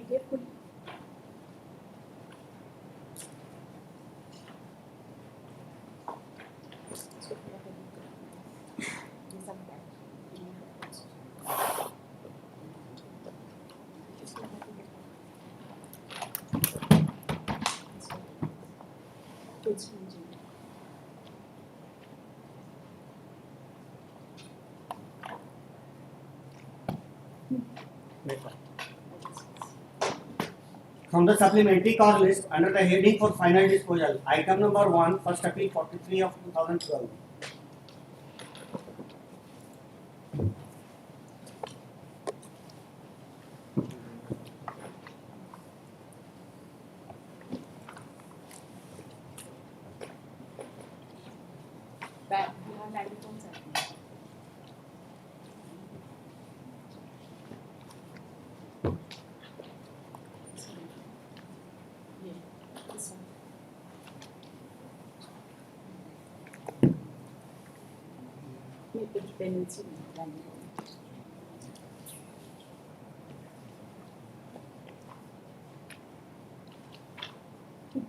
carefully. From the supplementary cause list, under the heading for final disposal, item number 1, first appeal 43 of 2012.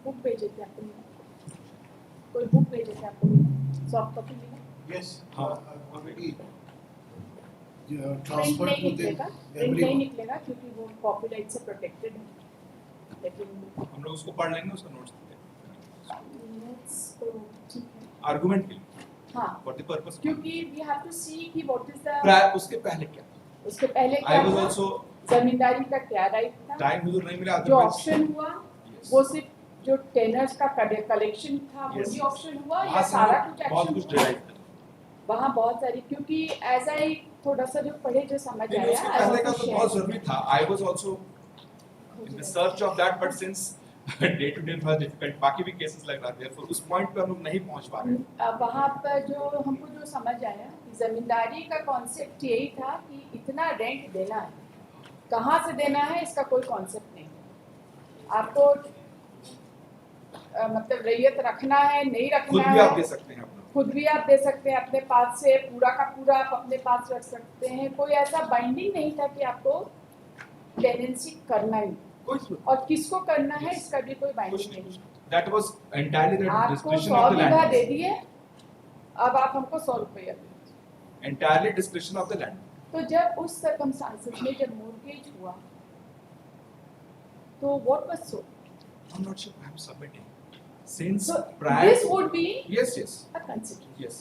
Book भेजे थे आपको, कोई book भेजे थे आपको, सॉफ्ट कॉपी मिला? Yes, already प्रिंट transferred नहीं to निकलेगा, them. प्रिंट नहीं निकलेगा क्योंकि वो कॉपीराइट से प्रोटेक्टेड है, लेकिन हम लोग उसको पढ़ लेंगे, उसका नोट्स नोट्स तो ठीक है, आर्गुमेंट के लिए हाँ, फॉर द पर्पस, क्योंकि we have to see कि what is the, उसके पहले क्या, उसके पहले I क्या was था, also जमींदारी का क्या राइट था, टाइम हुजूर नहीं मिला, जो ऑप्शन हुआ वो सिर्फ जो टेनर्स का कलेक्शन था वही ऑप्शन हुआ या सारा कुछ बहुत कुछ एक्शन डिराइव वहाँ बहुत सारी, क्योंकि एज आई थोड़ा सा जो पढ़े जो समझ नहीं, आया उसके पहले का तो बहुत जरूरी था, I was also in the search of that, but since day to day was difficult, बाकी भी केसेस लग रहा थे, उस पॉइंट पे हम लोग नहीं पहुंच पा रहे। वहाँ पर जो हमको जो समझ आया कि जमींदारी का कॉन्सेप्ट यही था कि इतना रेंट देना है, कहाँ से देना है इसका कोई कॉन्सेप्ट नहीं है, आपको मतलब रैयत रखना है नहीं रखना है, खुद भी आप दे सकते हैं अपना, खुद भी आप दे सकते हैं अपने पास से, पूरा का पूरा आप अपने पास रख सकते हैं, कोई ऐसा बाइंडिंग नहीं था कि आपको टेनेंसी करना ही और किसको करना है इसका भी कोई बाइंडिंग नहीं। That was entirely the आपको discretion 100 of the bigha they land, दिए, अब आप हमको 100 रुपया दीजिए, entirely discretion of the land. तो जब उस सर्कमस्टांसेस में जब मोर्गेज हुआ तो what was so, I'm not sure I'm submitting. Since so prior this would be yes a consideration. yes,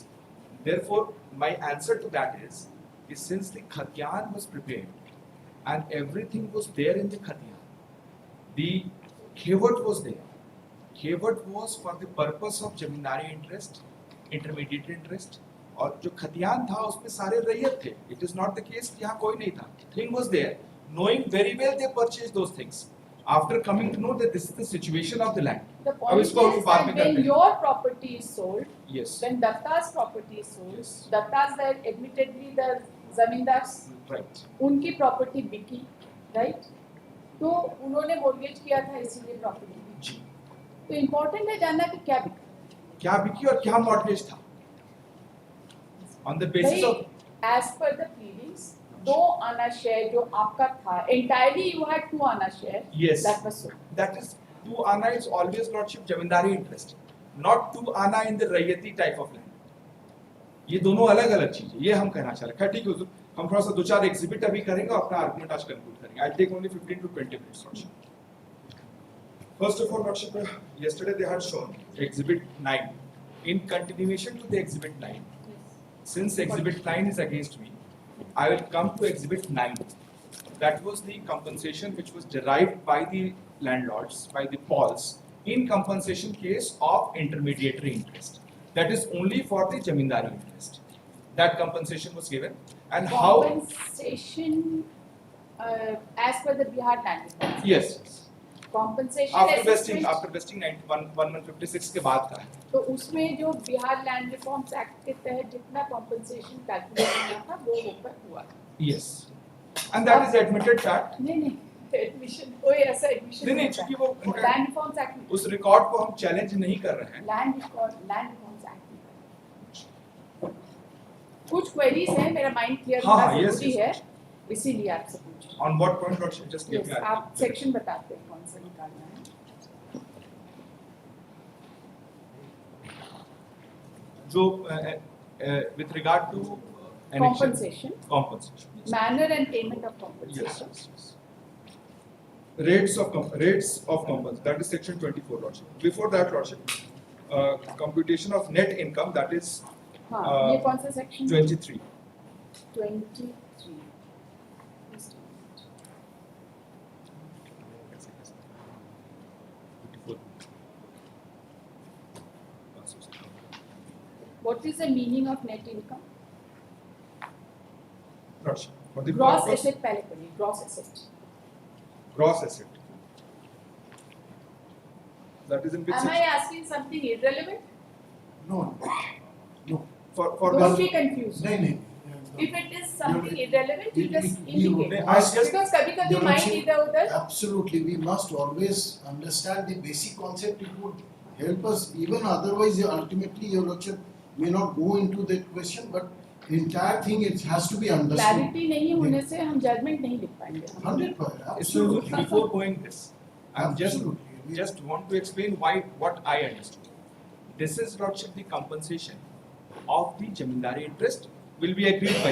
therefore my answer to that is since the khatiyan was prepared and everything was there in the khatiyan, the khewat was there, khewat was for the purpose of zamindari interest, intermediate interest, और जो खतियान था उसमें सारे रैयत थे, it is not the case कि यहाँ कोई नहीं था, thing was there, knowing very well they purchased those things, after coming to know that this is the situation of the land. The अब point is इसको हम बाद में that when करते हैं। your property is sold, Yes. when Datta's property is sold, Yes. Datta's that admittedly the zamindars Right. उनकी property बिकी, right, तो उन्होंने मोर्गेज किया था इसीलिए प्रॉपर्टी बिकी, जी। तो इम्पोर्टेंट है जानना कि क्या बिका, क्या बिकी और क्या मॉर्गेज था, on the basis of as per the pleadings 2 आना शेयर जो आपका था, entirely you had 2 आना share, yes, that was sold. that is 2 आना is always lordship zamindari interest, not 2 आना in the rayati type of land, ये दोनों अलग अलग चीज है, ये हम कहना चाह रहे हैं। ठीक है, हम थोड़ा सा 2-4 एग्जिबिट अभी करेंगे और अपना आर्गुमेंट आज कंक्लूड करेंगे। I'll take only 15 to 20 minutes lordship. First of all lordship, yesterday they had shown exhibit 9, in continuation to the exhibit 9, since exhibit 9 is against me, I will come to exhibit 9. That was the compensation which was derived by the landlords, by the Pauls, in compensation case of intermediary interest. That is only for the zamindari interest. That compensation was given, and how? Compensation as per the Bihar land reforms. Yes. Compensation After assessment, vesting 1156 के बाद का है। तो उसमें जो Bihar land reforms act के तहत जितना कॉम्पनसेशन कैलकुलेट हुआ था वो होकर हुआ। Yes. And that is admitted fact. नहीं एडमिशन कोई ऐसा एडमिशन नहीं क्योंकि वो लैंड रिफॉर्म्स एक्ट उस रिकॉर्ड को हम चैलेंज नहीं कर रहे हैं। लैंड रिफॉर्म्स एक्ट कुछ क्वेरीज हैं, मेरा माइंड क्लियर होना जरूरी है इसीलिए आपसे पूछ रही On what point, Lordship? Just हूँ। give Yes, me आप सेक्शन बताते हैं कौन सा निकालना है। So, with regard to Compensation. compensation. Manner and payment of Yes, compensation. yes, yes. Rates of compensation. That is section 24, Lordship. Before that, Lordship, computation of net income. That is हाँ, ये कौन सा section? 23. 23. What is the meaning of net income? Lordship. For the Gross purpose- asset पहले करिए, gross asset. Gross asset. That is in which Am I section? asking something irrelevant? No, no. For Don't this, be confused. No, no. If it is something irrelevant, you just you- indicate. I just- Because कभी-कभी Your mind Lordship, इधर-उधर. Absolutely, we must always understand the basic concept. It would help us. Even otherwise, ultimately, Your Lordship may not go into that question, but entire thing it has to be understood. Clarity नहीं होने से हम judgment नहीं लिख पाएंगे. 100%. so Absolutely. before going this, I'm Absolutely. just want to explain what I understood. This is, Lordship, the compensation of the Jamindari interest will be agreed by.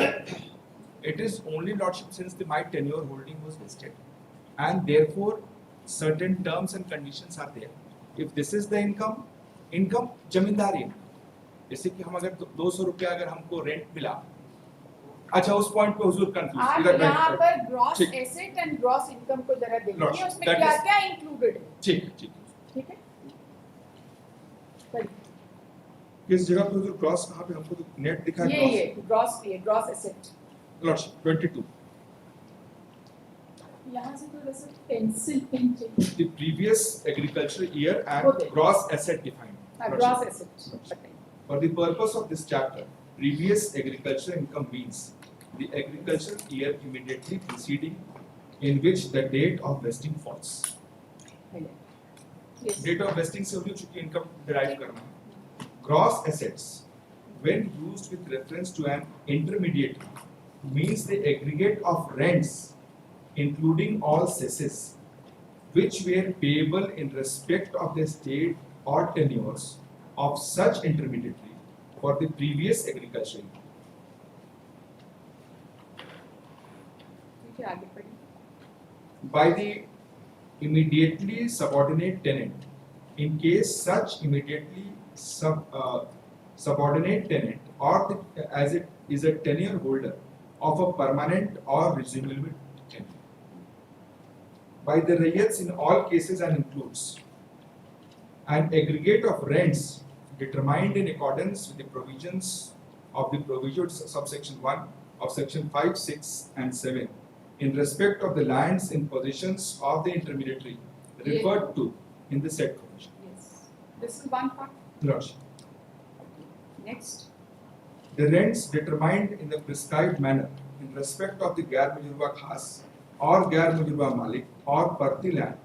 It is only, Lordship, since my tenure holding was vested, and therefore certain terms and conditions are there. If this is the income Jamindari income. जैसे कि हम अगर 200 रुपया अगर हमको rent मिला, अच्छा उस पॉइंट पे हुजूर कंफ्यूज आप यहाँ पर gross ठीक। asset and gross income को जरा देखिए, Lordship, उसमें that is- क्या-क्या included है, ठीक ठीक है? पर किस जगह पे हुजूर क्रॉस कहाँ पे हमको तो नेट दिखा है ये gross asset. लॉर्डशिप 22 यहाँ से थोड़ा सा pencil pen चाहिए. the previous agricultural year and Go there. gross asset defined. Gross Lordship, asset. बताइए. For the purpose of this chapter, previous agricultural income means the agricultural year immediately preceding in which the date of vesting falls. Yes. Date of vesting से होगी चूंकि income derive करना है. Gross assets, when used with reference to an intermediate, means the aggregate of rents, including all cesses, which were payable in respect of the estate or tenures of such intermediary for the previous agricultural year. ठीक है, आगे बढ़िए. By the immediately subordinate tenant, in case such immediately subordinate tenant or as it is a tenure holder of a permanent or resumable tenure. By the rayats in all cases and includes an aggregate of rents determined in accordance with the provisions of the provisions subsection 1 of section 5, 6 and 7 in respect of the lands in possessions of the intermediary referred to in the said provision. Yes. This is one part. Lordship. Next. The rents determined in the prescribed manner in respect of the Gair Mujurba Khas or Gair Mujurba Malik or Parti land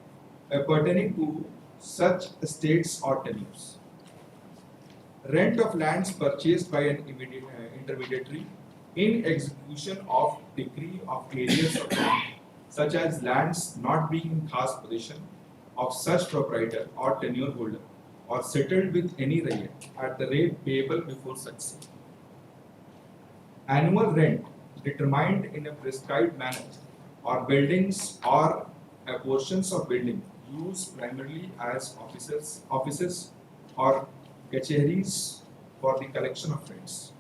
pertaining to such estates or tenures. Rent of lands purchased by an intermediary in execution of decree of areas of land, such as lands not being in khas possession of such proprietor or tenure holder or settled with any rayat at the rate payable before such sale. Annual rent determined in a prescribed manner or buildings or portions of building used primarily as offices or kacheris for the collection of rents.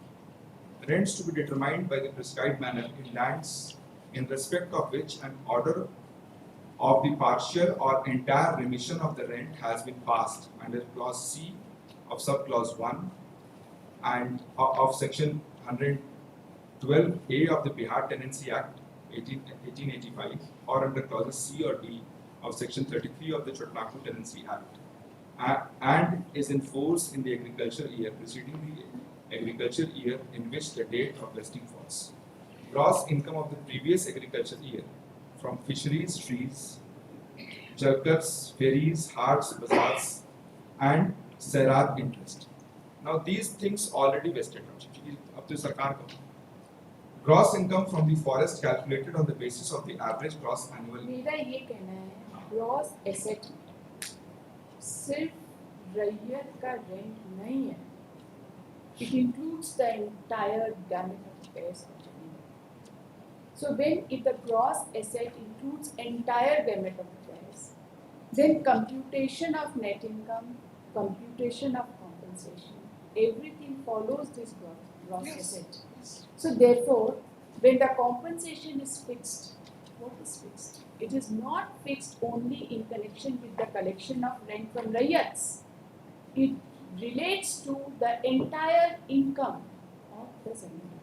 Rents to be determined by the prescribed manner in lands in respect of which an order of the partial or entire remission of the rent has been passed under clause C of subclause 1 and of section 112A of the Bihar Tenancy Act 1885 or under clauses C or D of section 33 of the Chotnagpur Tenancy Act and is in force in the agricultural year preceding the agricultural year in which the date of vesting falls. Gross income of the previous agricultural year from fisheries, trees, jalkars, ferries, harts, bazaars, and serat interest. Now these things already vested. अब तो सरकार का Gross income from the forest calculated on the basis of the average gross annual. मेरा ये कहना है gross asset सिर्फ रैयत का रेंट नहीं है, it includes the entire gamut of affairs of Jharkhand. So when if the gross asset includes entire gamut of affairs, then computation of net income, computation of compensation, everything follows this gross asset. So therefore, when the compensation is fixed, what is fixed? It is not fixed only in connection with the collection of rent from Rayyats. It relates to the entire income of the zamindar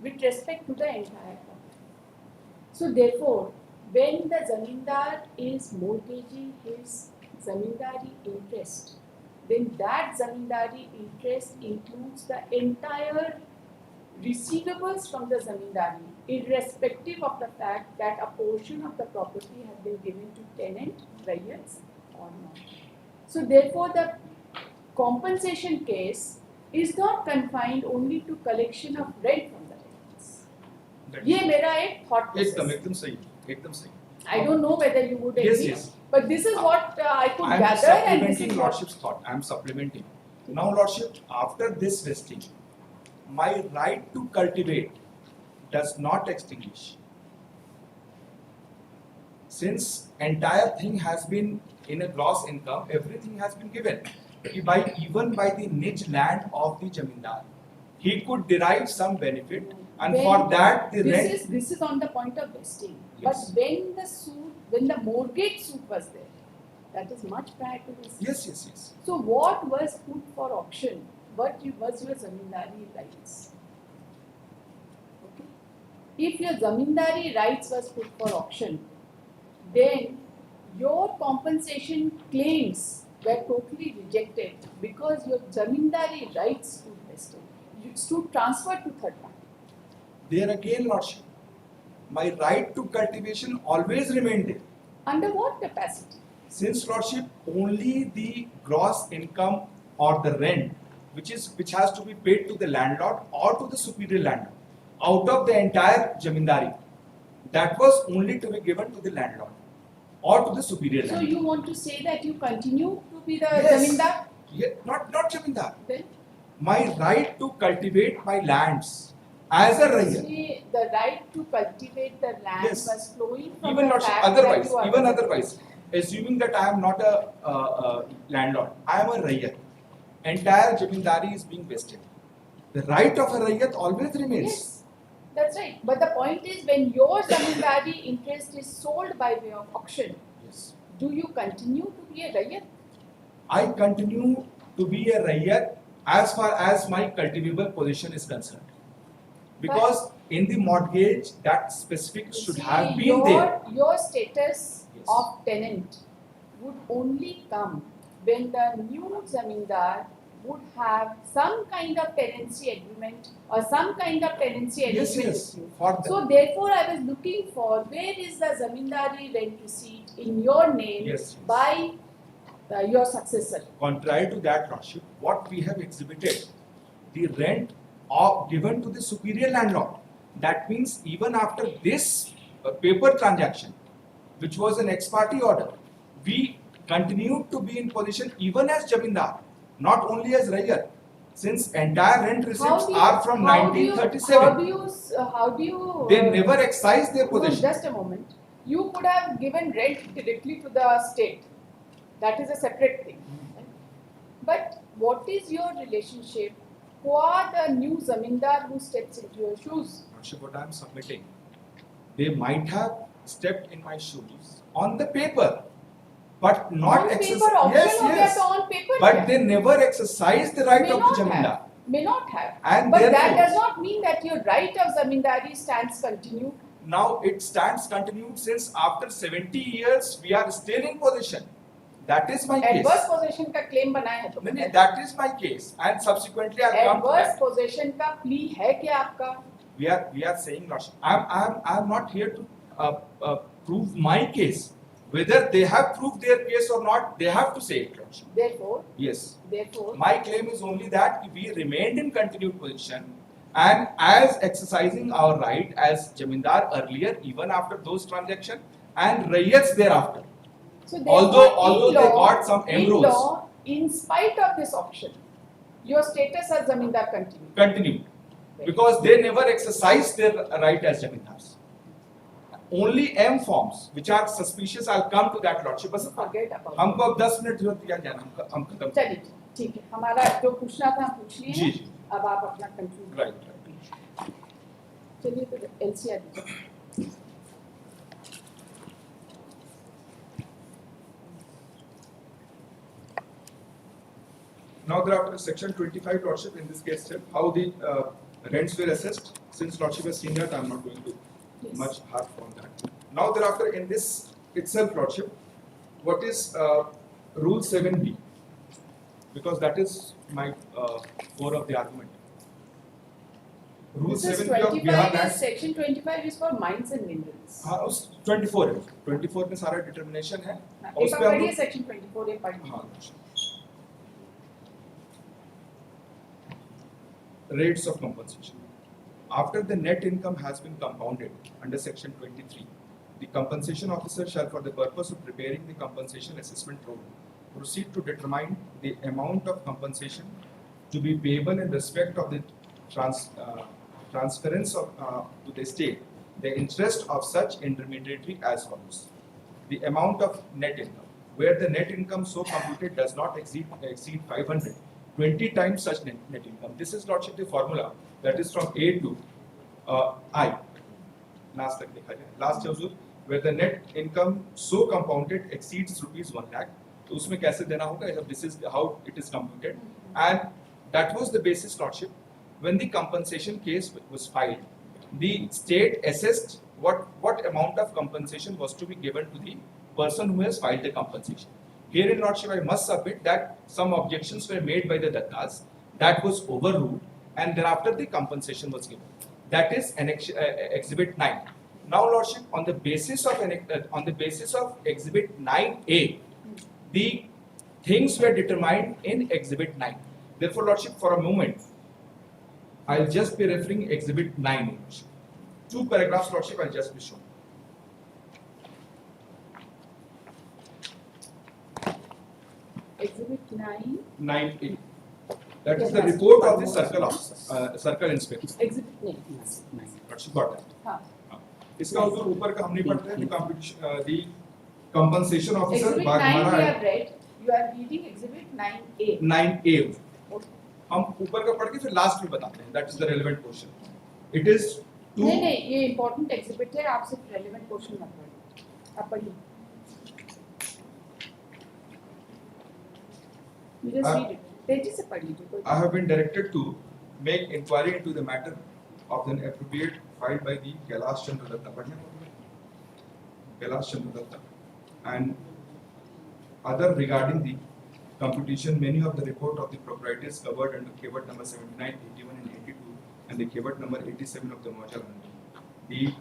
with respect to the entire property. So therefore, when the zamindar is mortgaging his zamindari interest, then that zamindari interest includes the entire receivables from the zamindari, irrespective of the fact that a portion of the property has been given to tenant, rayyats or not. So therefore, the compensation case is not confined only to collection of rent from the rayyats. ये मेरा एक thought process. एकदम सही, एकदम सही. I don't know whether you would agree, Yes. but this is what I could I am gather, and this supplementing is what. Lordship's thought. I am supplementing. Now, Lordship, after this vesting, my right to cultivate does not extinguish. Since entire thing has been in a gross income, everything has been given. Even by the niche land of the zamindar, he could derive some benefit, and When for that the rent. This is on the point of vesting. Yes. But when the mortgage suit was there, that is much prior to this. Yes. So what was put for auction? What was your zamindari rights? Okay. If your zamindari rights was put for auction, then your compensation claims were totally rejected because your zamindari rights stood vested. You stood transferred to third party. There again, Lordship, my right to cultivation always remained there. Under what capacity? Since, Lordship, only the gross income or the rent which has to be paid to the landlord or to the superior landlord out of the entire zamindari, that was only to be given to the landlord or to the superior So landlord. you want to say that you continue to be the Yes. zamindar? Yeah, not zamindar. Then My right to cultivate my lands as a rayyat. see, the right to cultivate the land Yes. was flowing from Even the Lordship, fact otherwise, that you are even the otherwise, assuming that I am not a landlord, I am a rayyat. Entire zamindari is being vested. The right of a rayyat always remains. Yes, that's right. But the point is, when your zamindari interest is sold by way of auction, Yes. do you continue to be a rayyat? I continue to be a rayyat as far as my cultivable position is concerned. Because in the mortgage, that specific should have been there. Your status Yes. of tenant would only come when the new zamindar would have some kind of tenancy agreement or some kind of tenancy Yes, agreement yes. with you. For the, So therefore, I was looking for where is the zamindari rent receipt in your name Yes, yes. by your successor. contrary to that, Lordship, what we have exhibited, the rent given to the superior landlord. That means even after this paper transaction, which was an ex parte order, we continued to be in position even as zamindar, not only as rayyat, since entire rent receipts are from 1937. How do you? They never excised their No, possession. just a moment. You could have given rent directly to the state. That is a separate thing. But what is your relationship? Who are the new zamindar who steps into your shoes? Lordship, what I am submitting, they might have stepped in my shoes on the paper, but not On exercised. paper, auction Yes, हो गया yes. तो on paper But क्या? they never exercised the right May of not the zamindar. have. May not have. And But that therefore- does not mean that your right of zamindari stands continued. Now it stands continued since after 70 years we are still in possession. That is my case. Adverse possession का claim बनाया है तो No, that is my case, and subsequently I come to adverse that. possession का plea है क्या आपका? We are saying, Lordship, I am not here to prove my case. Whether they have proved their case or not, they have to say it, Lordship. Therefore, Yes. therefore, My claim is only that we remained in continued position and as exercising our right as Jamindar earlier, even after those transactions, and Rayats thereafter. So Although in they law, got some in emrolls. law, in spite of this option, your status as Zamindar Continued. Because they never exercised their right as Jamindars. Only M forms which are suspicious, I'll come to that lordship. बस Forget about हमको अब 10 minute जरूरत दिया जाना हम खत्म चलिए ठीक है हमारा जो पूछना था हम पूछ लिए जी, हैं जी। अब आप अपना कंक्लूड राइट चलिए तो एलसीआर दीजिए Now thereafter section 25 lordship in this case how the rents were assessed. Since lordship has seen that, I am not going to Yes. much harp on that. Now thereafter in this itself lordship, what is rule 7b, because that is my core of the argument. Rule This is 7b of Bihar 25 is Act. section 25 is for mines and minerals हाँ उस 24 है 24 में सारा determination है हाँ, और एक उस आप पे हम पढ़िए लोग सेक्शन 24 ये पढ़िए हाँ rates of compensation. After the net income has been compounded under section 23, the compensation officer shall, for the purpose of preparing the compensation assessment roll, proceed to determine the amount of compensation to be payable in respect of the transference of to the state the interest of such intermediary as follows: the amount of net income, where the net income so computed does not exceed 500, 20 times such net income. This is lordship the formula that is from A to I. Last तक देखा जाए. Last है where the net income so compounded exceeds rupees 1 lakh. तो उसमें कैसे देना होगा? This is how it is computed, and that was the basis lordship. When the compensation case was filed, the state assessed what amount of compensation was to be given to the person who has filed the compensation. Here in lordship, I must submit that some objections were made by the Dattas. That was overruled, and thereafter the compensation was given. That is Exhibit 9. Now, lordship, on the basis of Exhibit 9A, the things were determined in Exhibit 9. Therefore, lordship, for a moment, I'll just be referring Exhibit 9. Lordship. 2 paragraphs, lordship, I'll just be showing. Exhibit 9 9A. That is the report of the circle officer, circle inspector. exhibit 9 Lordship, got that. हाँ इसका उधर ऊपर का हम नहीं पढ़ते हैं the compensation officer exhibit 9 we have read you are reading exhibit 9A 9A. Okay. हम ऊपर का पढ़ के फिर लास्ट में बताते हैं. That is the relevant portion. It is to नहीं ये important exhibit है आप सिर्फ relevant portion मत पढ़िए आप पढ़िए you just read it तेजी से पढ़ लीजिए कोई I have been directed to make inquiry into the matter of an appropriate filed by the Kailash Chandra Datta, Kailash Chandra Datta, and other regarding the computation. Many of the report of the proprietors covered under Keywords number 79, 81, and 82, and the Keywords number 87 of the module. The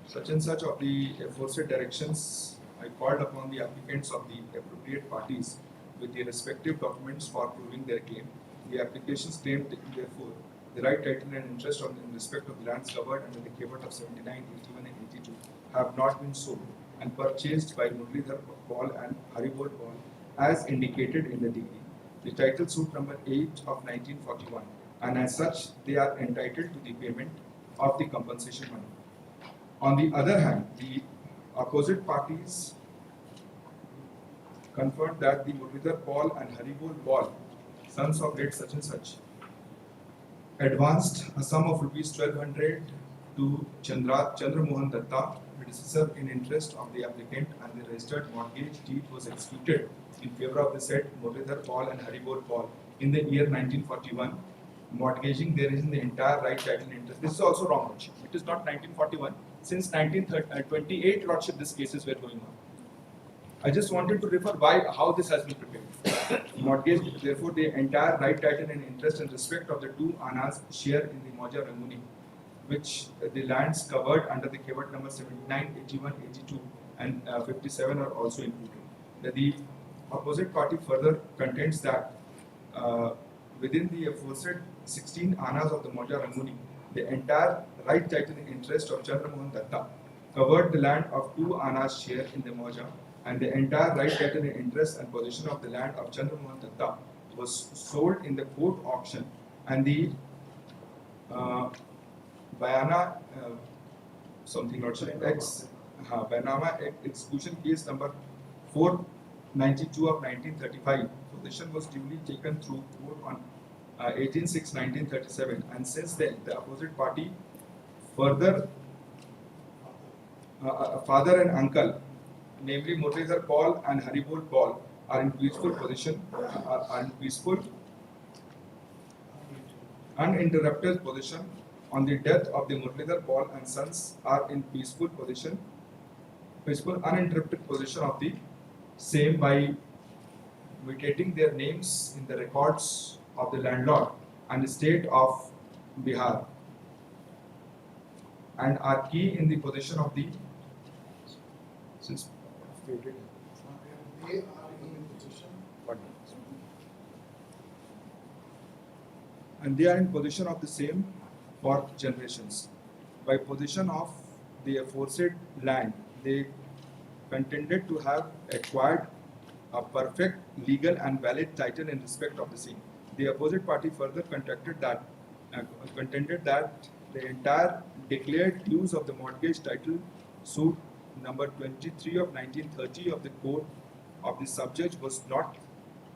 such and such of the aforesaid directions, I called upon the applicants of the appropriate parties with the respective documents for proving their claim. The applications claimed, therefore, the right title and interest in respect of the lands covered under the Keywords of 79, 81, and 82 have not been sold and purchased by Muralidhar Paul and Haribol Paul as indicated in the degree. The title suit number 8 of 1941, and as such, they are entitled to the payment of the compensation money. On the other hand, the opposite parties confirmed that the Muralidhar Paul and Haribol Paul, sons of late such and such, advanced a sum of rupees 1200 to Chandra Mohan Datta, predecessor in interest of the applicant, and the registered mortgage deed was executed in favor of the said Muralidhar Paul and Haribol Paul in the year 1941. Mortgaging there is in the entire right title and interest. This is also wrong, lordship. It is not 1941. Since 1928, lordship, these cases were going on. I just wanted to refer how this has been prepared. Mortgage, therefore, the entire right title and interest in respect of the 2 annas share in the Moja Ranguni, which the lands covered under the Keywords number 79, 81, 82, and 57 are also included. The opposite party further contends that within the aforesaid 16 annas of the Moja Ranguni, the entire right title interest of Chandra Mohan Datta covered the land of 2 annas share in the Moja, and the entire right title interest and possession of the land of Chandra Mohan Datta was sold in the court auction, and the Bayana something not sure X Bayanama execution case number 492 of 1935. Possession was duly taken through court on 18/6/1937, and since then the opposite party further father and uncle, namely Murlidhar Paul and Haribol Paul, are in peaceful position, are in peaceful uninterrupted position on the death of the Murlidhar Paul and sons, are in peaceful uninterrupted position of the same by mutating their names in the records of the landlord and the state of Bihar, and are key in the possession of the since stated They are in position. and they are in possession of the same for generations. By possession of the aforesaid land, they contended to have acquired a perfect legal and valid title in respect of the same. The opposite party further contended that the entire declared use of the mortgage title suit number 23 of 1930 of the court of the subject was not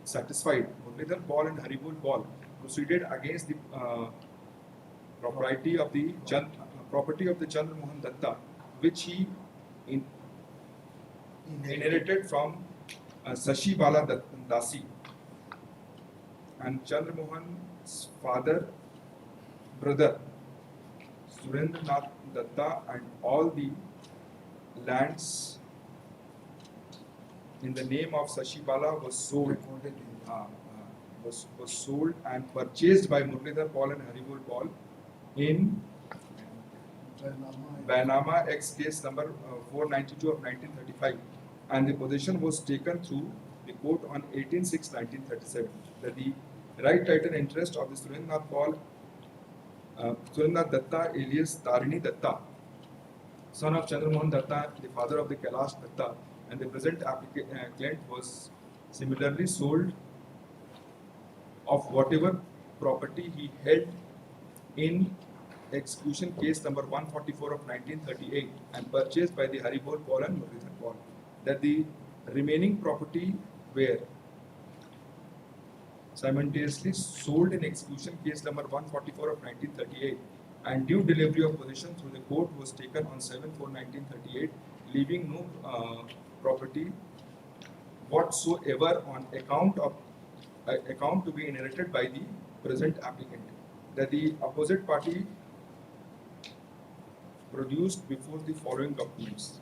satisfied. Murlidhar Paul and Haribol Paul proceeded against the property of the Chandra Mohan Datta, which he inherited from Sashi Bala Dasi, and Chandra Mohan's brother Surendranath Datta, and all the lands in the name of Sashi Bala was sold and purchased by Murlidhar Paul and Haribol Paul in Bayanama X case number 492 of 1935, and the possession was taken through the court on 18/6/1937. That the right title interest of the Surendranath Datta alias Tarini Datta, son of Chandra Mohan Datta, the father of the Kailash Datta, and the present claimant, was similarly sold of whatever property he held in execution case number 144 of 1938 and purchased by the Haribol Paul and Murlidhar Paul. That the remaining property were simultaneously sold in execution case number 144 of 1938, and due delivery of possession through the court was taken on 7/4/1938, leaving no property whatsoever on account to be inherited by the present applicant. That the opposite party produced before the following documents.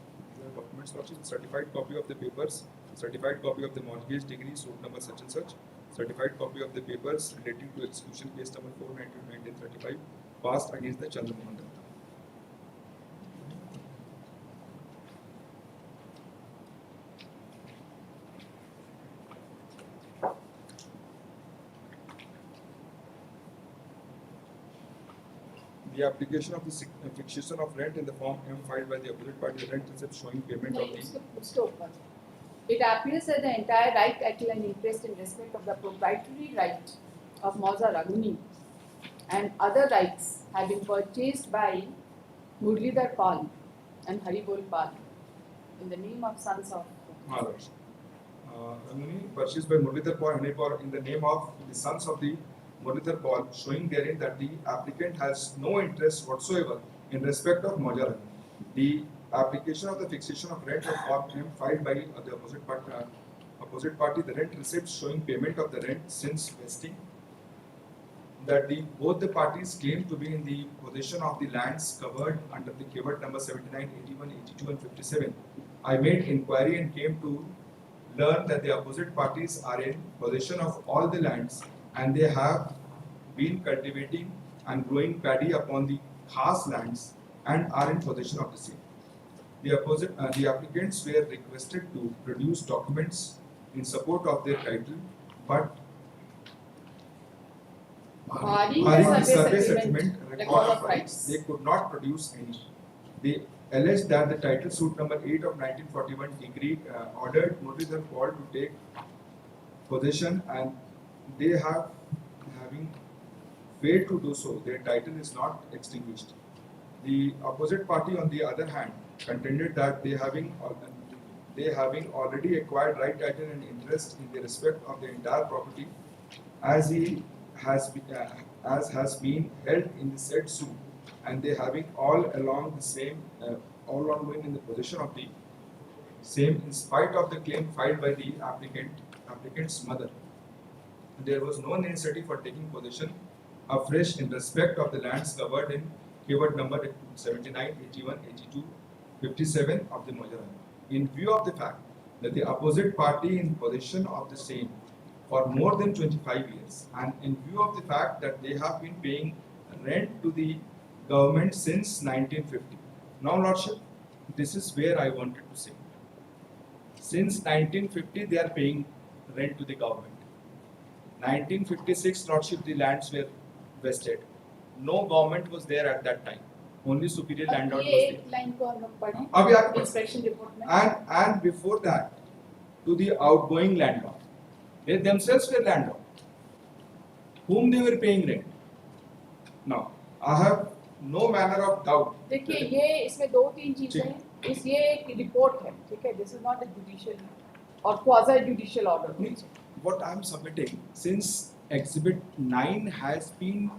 Documents such as certified copy of the papers, certified copy of the mortgage degree, suit number such and such, certified copy of the papers relating to execution case number 492/1935 passed against the Chandra Mohan Datta. The application of the fixation of rent in the form M filed by the opposite party, the rent receipt showing payment of the. It appears that the entire right, title and interest in respect of the proprietary right of Mauza Raguni and other rights have been purchased by Murlidhar Paul and Haribol Paul in the name of sons of. Raguni purchased by Murlidhar Paul and Haribol in the name of the sons of the Murlidhar Paul, showing therein that the applicant has no interest whatsoever in respect of Mauza Raguni. The application of the fixation of rent of form M filed by the opposite party, the rent receipt showing payment of the rent since vesting. That both the parties claim to be in the possession of the lands covered under the keyword number 79, 81, 82 and 57. I made inquiry and came to learn that the opposite parties are in possession of all the lands, and they have been cultivating and growing paddy upon the khas lands and are in possession of the same. The applicants were requested to produce documents in support of their title, but Barring Barring the the survey settlement settlement record of rights. they could not produce any. They alleged that the title suit number 8 of 1941 decree ordered notice and called to take possession, and they having failed to do so, their title is not extinguished. The opposite party, on the other hand, contended that they having already acquired right title and interest in the respect of the entire property, as has been held in the said suit, and they having all along been in the possession of the same in spite of the claim filed by the applicant's mother. There was no necessity for taking possession afresh in respect of the lands covered in keyword number 79, 81, 82, 57 of the Mojarra. In view of the fact that the opposite party in possession of the same for more than 25 years, and in view of the fact that they have been paying rent to the government since 1950. Now, Lordship, this is where I wanted to say. Since 1950, they are paying rent to the government. 1956, Lordship, the lands were vested. No government was there at that time. Only superior landlord was there. Line को हम लोग पढ़ें अभी आप inspection report में. and before that, to the outgoing landlord. They themselves were landlord, whom they were paying rent. Now, I have no manner of doubt. देखिए ये इसमें दो तीन चीजें हैं. ये एक रिपोर्ट है, ठीक है. This is not a judicial or quasi judicial order. What I am submitting, since Exhibit 9 has been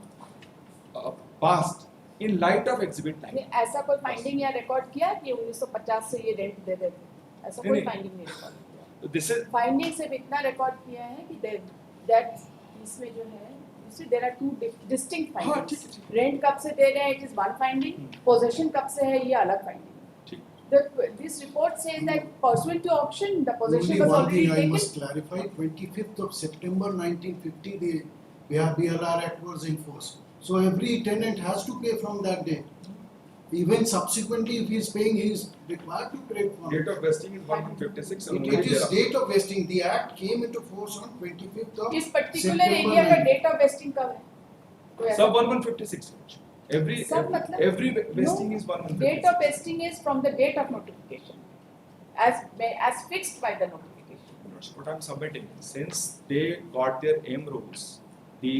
passed in light of Exhibit 9. ऐसा कोई फाइंडिंग या रिकॉर्ड किया कि 1950 से ये रेंट दे देते? ऐसा कोई फाइंडिंग नहीं रिकॉर्ड किया. This is फाइंडिंग सिर्फ इतना रिकॉर्ड किया है कि दैट इसमें जो है there are two distinct findings. Rent कब से दे रहे हैं, it is one finding. Position कब से है, ये अलग finding. This report says that pursuant to auction, the possession was already taken. Only one thing I must clarify: 25th of September 1950, the BLR Act was enforced. So every tenant has to pay from that day. Even subsequently, if he is paying, he is required to pay from. Date of vesting is 156. It is date of vesting. The Act came into force on 25th of इस particular September area का date of vesting कब है? कोई ऐसा- Sub 1156. Every सब मतलब- every vesting is 1156. Date of vesting is from the date of notification, as fixed by the notification. That's what I'm submitting. Since they got their M rules, the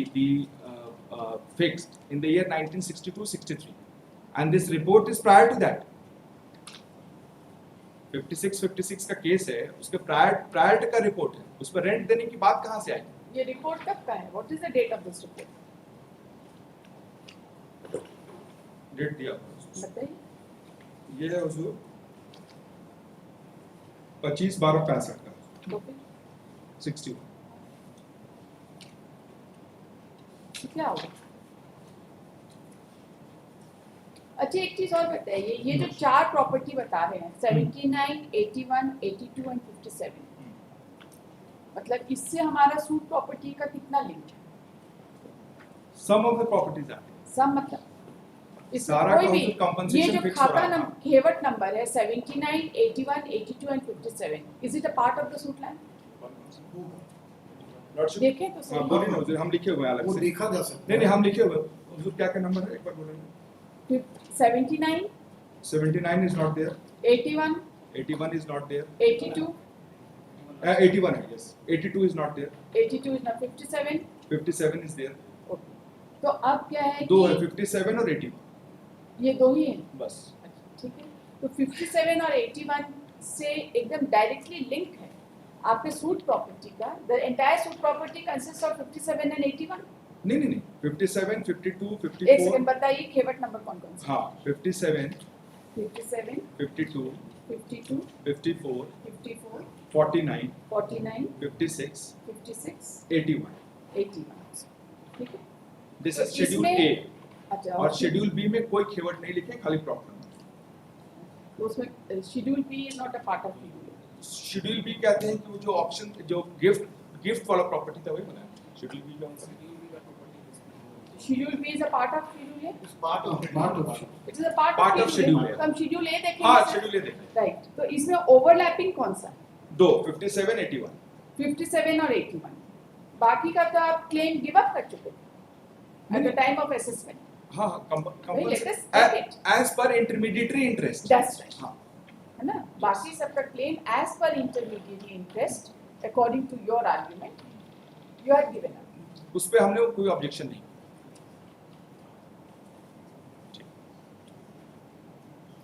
fixed in the year 1962-63, and this report is prior to that. 56 का case है, उसके prior का report है. उस पर rent देने की बात कहाँ से आई? ये रिपोर्ट कब का है? What is the date of this report? Date दिया बताइए. ये है उसको 25/12/65 का. तो फिर 60. क्या होगा? अच्छा एक चीज और बताइए, ये जो चार प्रॉपर्टी बता रहे हैं 79, 81, 82 एंड 57, मतलब इससे हमारा सूट प्रॉपर्टी का कितना लिंक है? Some of the properties are. सब मतलब इसमें सारा कोई भी compensation ये जो fix हो खाता रहा था. घेवट नंबर है 79, 81, 82 and 57, is it a part of the suit land? Lordship, देखें तो हाँ, बोलिए ना हुजूर, हम लिखे हुए हैं अलग वो से. देखा जा सकता नहीं हम लिखे हुए हैं. हुजूर क्या नंबर है, एक बार बोलेंगे. 79, 79 is not there. 81, 81 is not there. 82, 81 है, yes. 82 is not there. 82 is not 57. 57 is there. Okay. तो अब क्या है दो है, कि 57 और 81. ये दो ही हैं. बस. ठीक है. तो 57 और 81 से एकदम डायरेक्टली लिंक है आपके सूट प्रॉपर्टी का. The entire suit property consist of 57 and 81. नहीं 57, 52, एक 54. सेकंड बताइए घेवट नंबर कौन कौन से? हाँ 57, 57, 52, 52, 54, 54, 49, 49, 56, 56, 81. 81. ठीक है. दिस तो इज शेड्यूल इसमें- ए. अच्छा और शेड्यूल बी में कोई खेवट नहीं लिखे, खाली प्रॉब्लम. तो उसमें schedule B is not a part of schedule. Schedule B कहते हैं कि वो जो ऑप्शन जो गिफ्ट वाला प्रॉपर्टी था वही बनाया. शेड्यूल बी कौन सा? Schedule B is a part of schedule A. है part of it is a part Part of of schedule schedule A. A. तो हम शेड्यूल ए देखेंगे. हाँ शेड्यूल ए देखें. राइट. तो इसमें ओवरलैपिंग कौन सा? दो 57, 81. 57 और 81. बाकी का तो आप क्लेम गिव अप कर चुके. at the time of assessment. हाँ Let us take it. as per intermediary interest. That's right. हाँ है ना? बाकी सबका claim as per intermediary interest according to your argument you are given up. उस पे हमने कोई ऑब्जेक्शन नहीं.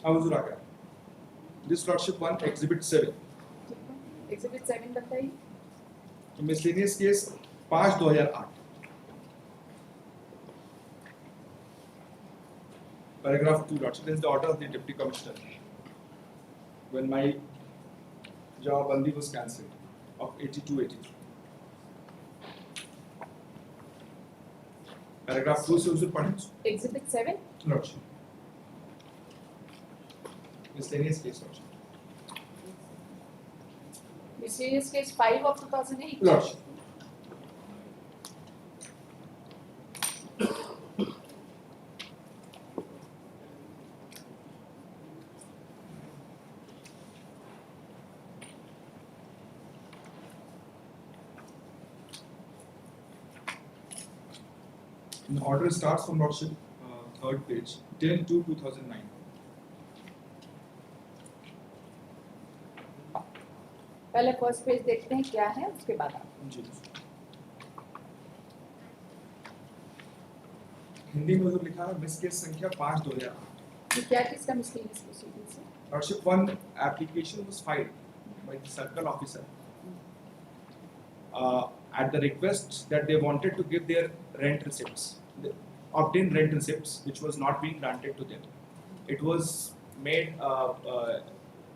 अब हुजूर आ गया. This lordship one exhibit 7. Exhibit 7 बताइए. Miscellaneous case 5/2008. Paragraph 2, lordship. This is the order of the deputy commissioner when my jawabandi was cancelled of 82-83. Paragraph 2 से उसे पढ़ें. Exhibit 7. Lordship. Miscellaneous case, lordship. Miscellaneous case 5 of 2008. Lordship. The order starts from lordship, third page, 10/2/2009. पहले first page देखते हैं क्या है उसके बाद आप. जी. हिंदी में जो लिखा है मिस केस संख्या 5/2008. ये क्या किसका मिसलेनियस प्रोसीडिंग्स है? Lordship, one application was filed by the circle officer at the request that they wanted to give their rent receipts, obtain rent receipts, which was not being granted to them. It was made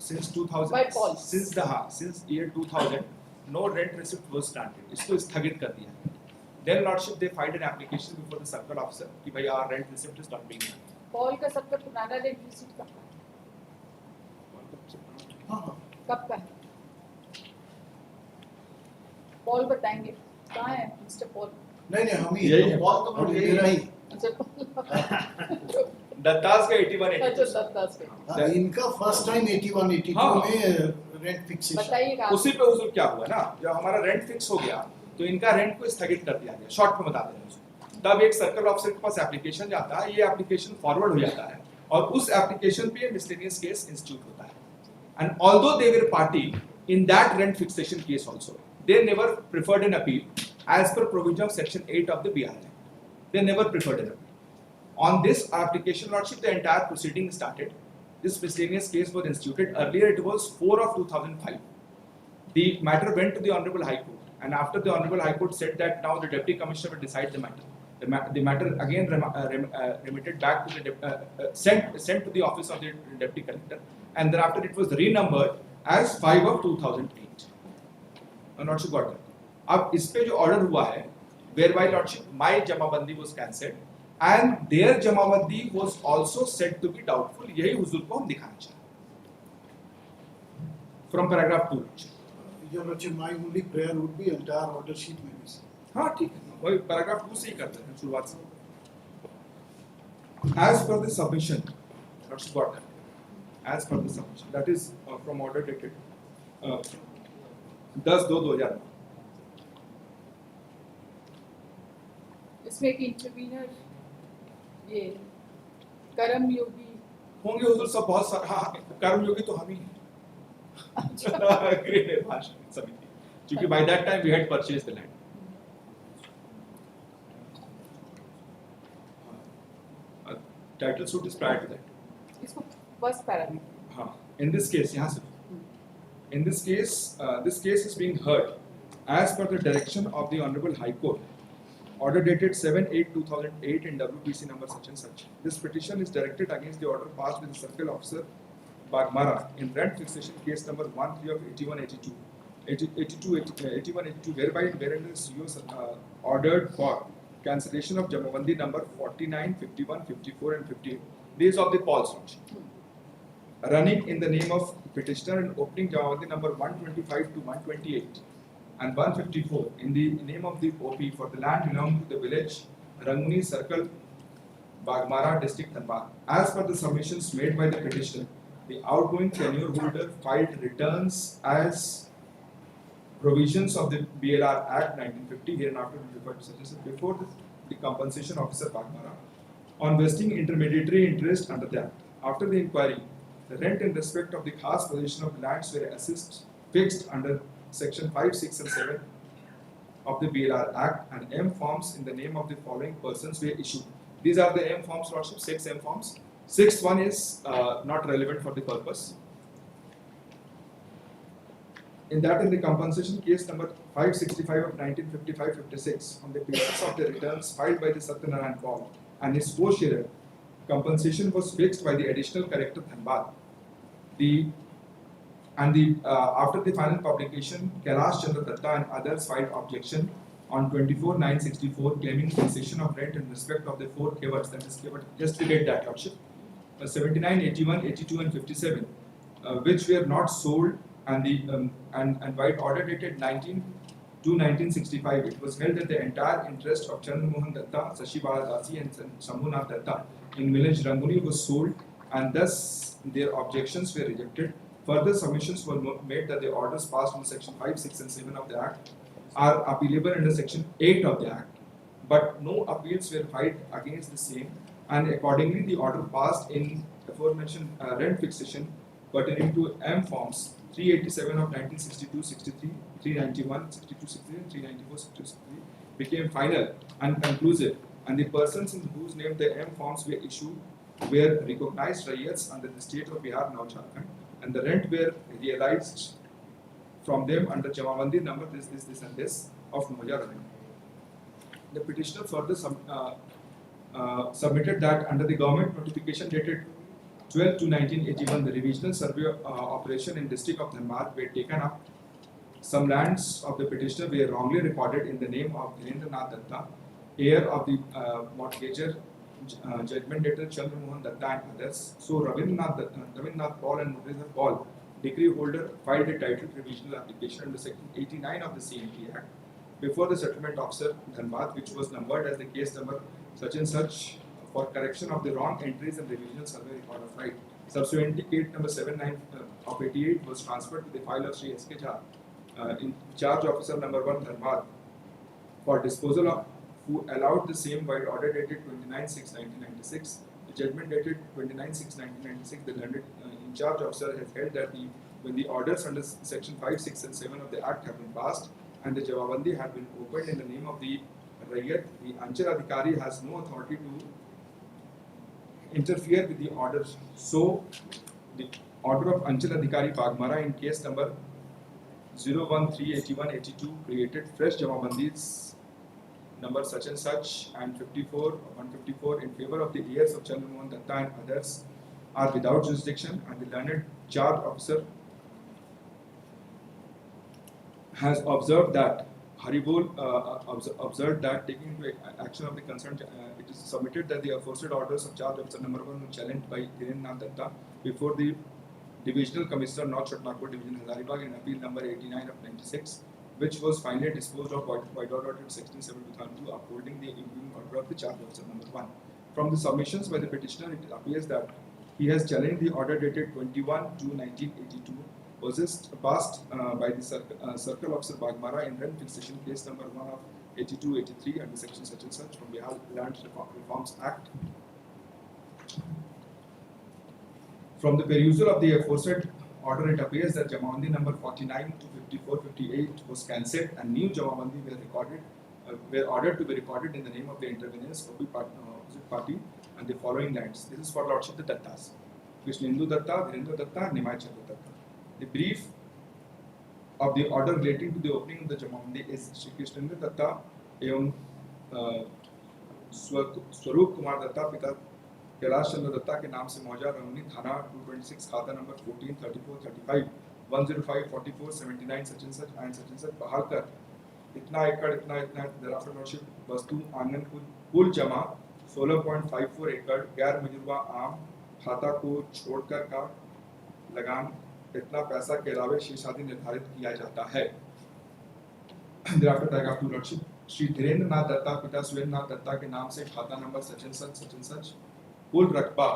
since 2000. By Paul. Since year 2000, no rent receipt was granted. इसको स्थगित कर दिया. Then Lordship, they filed an application before the circle officer कि भाई our rent receipt is not being granted. Paul का सबका पुराना rent receipt कब का है? हाँ कब का है? पॉल बताएंगे. कहाँ है मिस्टर पॉल? नहीं हम ही यही है. हम मेरा ही. अच्छा पॉल. दत्तास का 81-82. अच्छा दत्तास के. हाँ, इनका फर्स्ट टाइम 81-82 हाँ. में रेंट फिक्सेशन. बताइएगा आप. उसी पे हुजूर क्या हुआ ना, जब हमारा रेंट फिक्स हो गया तो इनका रेंट को स्थगित कर दिया गया. शॉर्ट में बता दें हुजूर. तब एक सर्कल ऑफिसर के पास एप्लीकेशन जाता है, ये एप्लीकेशन फॉरवर्ड हो जाता है और उस एप्लीकेशन पे मिसलेनियस केस इंस्टीट्यूट होता है. And although they were party in that rent fixation case also, they never preferred an appeal as per provision of section 8 of the BRI. They never preferred an appeal. On this application, Lordship, the entire proceeding started. This miscellaneous case was instituted. Earlier it was 4 of 2005. The matter went to the Honorable High Court, and after the Honorable High Court said that now the Deputy Commissioner will decide the matter. The matter again remitted back to the sent to the office of the Deputy Collector, and thereafter it was renumbered as 5 of 2008. Lordship got that. अब इस पे जो order हुआ है, whereby Lordship, my jamabandi was cancelled and their jamabandi was also said to be doubtful. यही हुजूर को हम दिखाना चाहते हैं. From paragraph 2. Your Lordship, my only prayer would be entire order sheet में भी. हाँ ठीक है, वही paragraph 2 से ही करते हैं शुरुआत से. As per the submission, Lordship got that. As per the submission, that is from order dated 10/2/2009. इसमें एक इंटरवीनर ये कर्म योगी होंगे हुजूर सब बहुत सारे. हाँ, कर्मयोगी तो हम ही हैं. ग्रेट भाषण समिति, क्योंकि by that time we had purchased the land. Title suit is prior to that. इसको फर्स्ट पैराग्राफ. हाँ, in this case यहाँ से. In this case is being heard as per the direction of the Honorable High Court. Order dated 7/8/2008 in WPC number such and such. This petition is directed against the order passed with the Circle Officer Bagmara in rent fixation case number 13 of 81/82, 81/82, whereby wherein the CEO ordered for cancellation of Jamabandi number 49, 51, 54 and 58. These of the Paul's Lordship. Running in the name of petitioner and opening Jamabandi number 125 to 128. And 154 in the name of the OP for the land belonging to the village Ranguni Circle, Bagmara, District Dhanbad. As per the submissions made by the petitioner, the outgoing tenure holder filed returns as provisions of the BLR Act 1950, hereinafter referred to such as before the compensation officer Bagmara on vesting intermediary interest under the Act. After the inquiry, the rent in respect of the khas possession of lands were fixed under section 5, 6 and 7 of the BLR Act, and M forms in the name of the following persons were issued. These are the M forms, Lordship, 6 M forms. Sixth one is not relevant for the purpose. In that, in the compensation case number 565 of 1955-56, on the basis of the returns filed by the Satyanarayan Paul and his co-sharer, compensation was fixed by the additional collector Dhanbad. After the final publication, Kailash Chandra Datta and others filed objection on 24/9/64, claiming fixation of rent in respect of the 4 kevers, that is kevat, just read that, Lordship, 79, 81, 82 and 57, which were not sold, and by order dated 19/2/1965, it was held that the entire interest of Chandra Mohan Datta, Sashi Bala Dasi and Shambhunath Datta in village Rangoli was sold, and thus their objections were rejected. Further submissions were made that the orders passed in section 5, 6 and 7 of the Act are appealable under section 8 of the Act, but no appeals were filed against the same, and accordingly the order passed in aforementioned rent fixation pertaining to M forms 387 of 1962-63, 391, 62-63 and 394-63 became final and conclusive, and the persons in whose name the M forms were issued were recognized rayats under the state of Bihar, now Jharkhand, and the rent were realized from them under Jamabandi number this and this of Moja revenue. The petitioner further submitted that under the government notification dated 12/2/1981, the revisional survey operation in district of Dhanbad were taken up. Some lands of the petitioner were wrongly recorded in the name of Dhirendra Nath Datta, heir of the mortgager, judgment debtor Chandra Mohan Datta and others. So Ravindranath Paul and Muralidhar Paul, decree holder, filed a titled revisional application under section 89 of the CMT Act before the settlement officer Dhanbad, which was numbered as the case number such and such, for correction of the wrong entries in the revisional survey record of right. Subsequently, case number 79 of 88 was transferred to the file of Sri S.K. Jha, in charge officer number 1 Dhanbad, for disposal of, who allowed the same by order dated 29/6/1996. The judgment dated 29/6/1996, the learned in charge officer has held that when the orders under section 5, 6 and 7 of the Act have been passed and the Jawabandi have been opened in the name of the Rayat, the Anchal Adhikari has no authority to interfere with the order. So, the order of Anchal Adhikari Bagmara in case number 0138182 created fresh Jamabandis number such and such and 154 in favor of the heirs of Chandra Mohan Datta and others are without jurisdiction, and the learned charge officer has observed that observed that taking into action of the concerned, it is submitted that the aforesaid orders of charge officer number 1 were challenged by Dhirendra Nath Datta before the Divisional Commissioner North Chhatnagpur Division Hazaribagh in appeal number 89 of 96, which was finally disposed of by order dated 16/7/2002, upholding the impugned order of the charge officer number 1. From the submissions by the petitioner, it appears that he has challenged the order dated 21/2/1982 passed by the Circle Officer Bagmara in rent fixation case number 1 of 82/83 under section such and such from Bihar Land Reforms Act. From the perusal of the aforesaid order, it appears that Jamabandi number 49 to 54/58 was cancelled and new Jamabandi were ordered to be recorded in the name of the interveners, opposite party, and the following lands. This is for Lordship the Dattas: Krishnendu Datta, Dhirendra Datta, Nimai Chandra Datta. The brief of the order relating to the opening of the Jamabandi is Shri Krishnendra Datta एवं स्वरूप कुमार दत्ता पिता कैलाश चंद्र दत्ता के नाम से मौजा रमनी थाना 226 खाता number 14 34 35 105 44 79 such and such बहाल कर इतना एकड़ इतना दराफर लॉर्डशिप वस्तु आंगन कुल जमा 16.54 एकड़ गैर मजुरवा आम खाता को छोड़कर का लगान इतना पैसा के अलावा शेष आदि निर्धारित किया जाता है। Thereafter, tag to Lordship Shri Dhirendra नाथ दत्ता पिता सुरेंद्र नाथ दत्ता के नाम से खाता नंबर सच एंड सच कुल रकबा